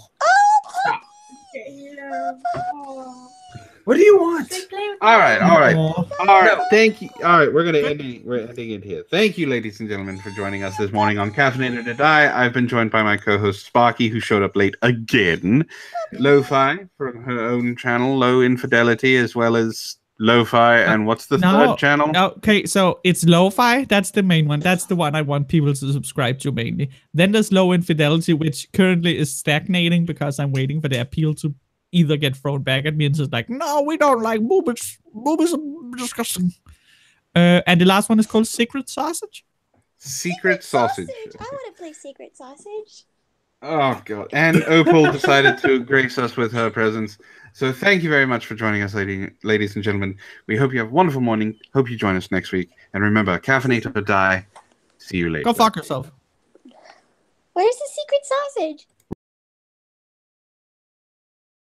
What do you want? All right. Aw. All right, thank you. All right, we're ending it here. Thank you, ladies and gentlemen, for joining us this morning on Caffeinated to Die. I've been joined by my co-host Sparky, who showed up late again. Lo-Fi from her own channel, Low Infidelity, as well as Lo-Fi, and what's the third channel? Okay, so it's Lo-Fi. That's the main one. That's the one I want people to subscribe to mainly. Then there's Low Infidelity, which currently is stagnating because I'm waiting for the appeal to either get thrown back at me and just like, no, we don't like boobies. Boobies are disgusting. And the last one is called Secret Sausage. Secret Sausage. I want to play Secret Sausage. Oh god! And Opal decided to grace us with her presence. So thank you very much for joining us, ladies and gentlemen. We hope you have a wonderful morning. Hope you join us next week. And remember, caffeinate or die. See you later. Go fuck yourself. Where's the secret sausage?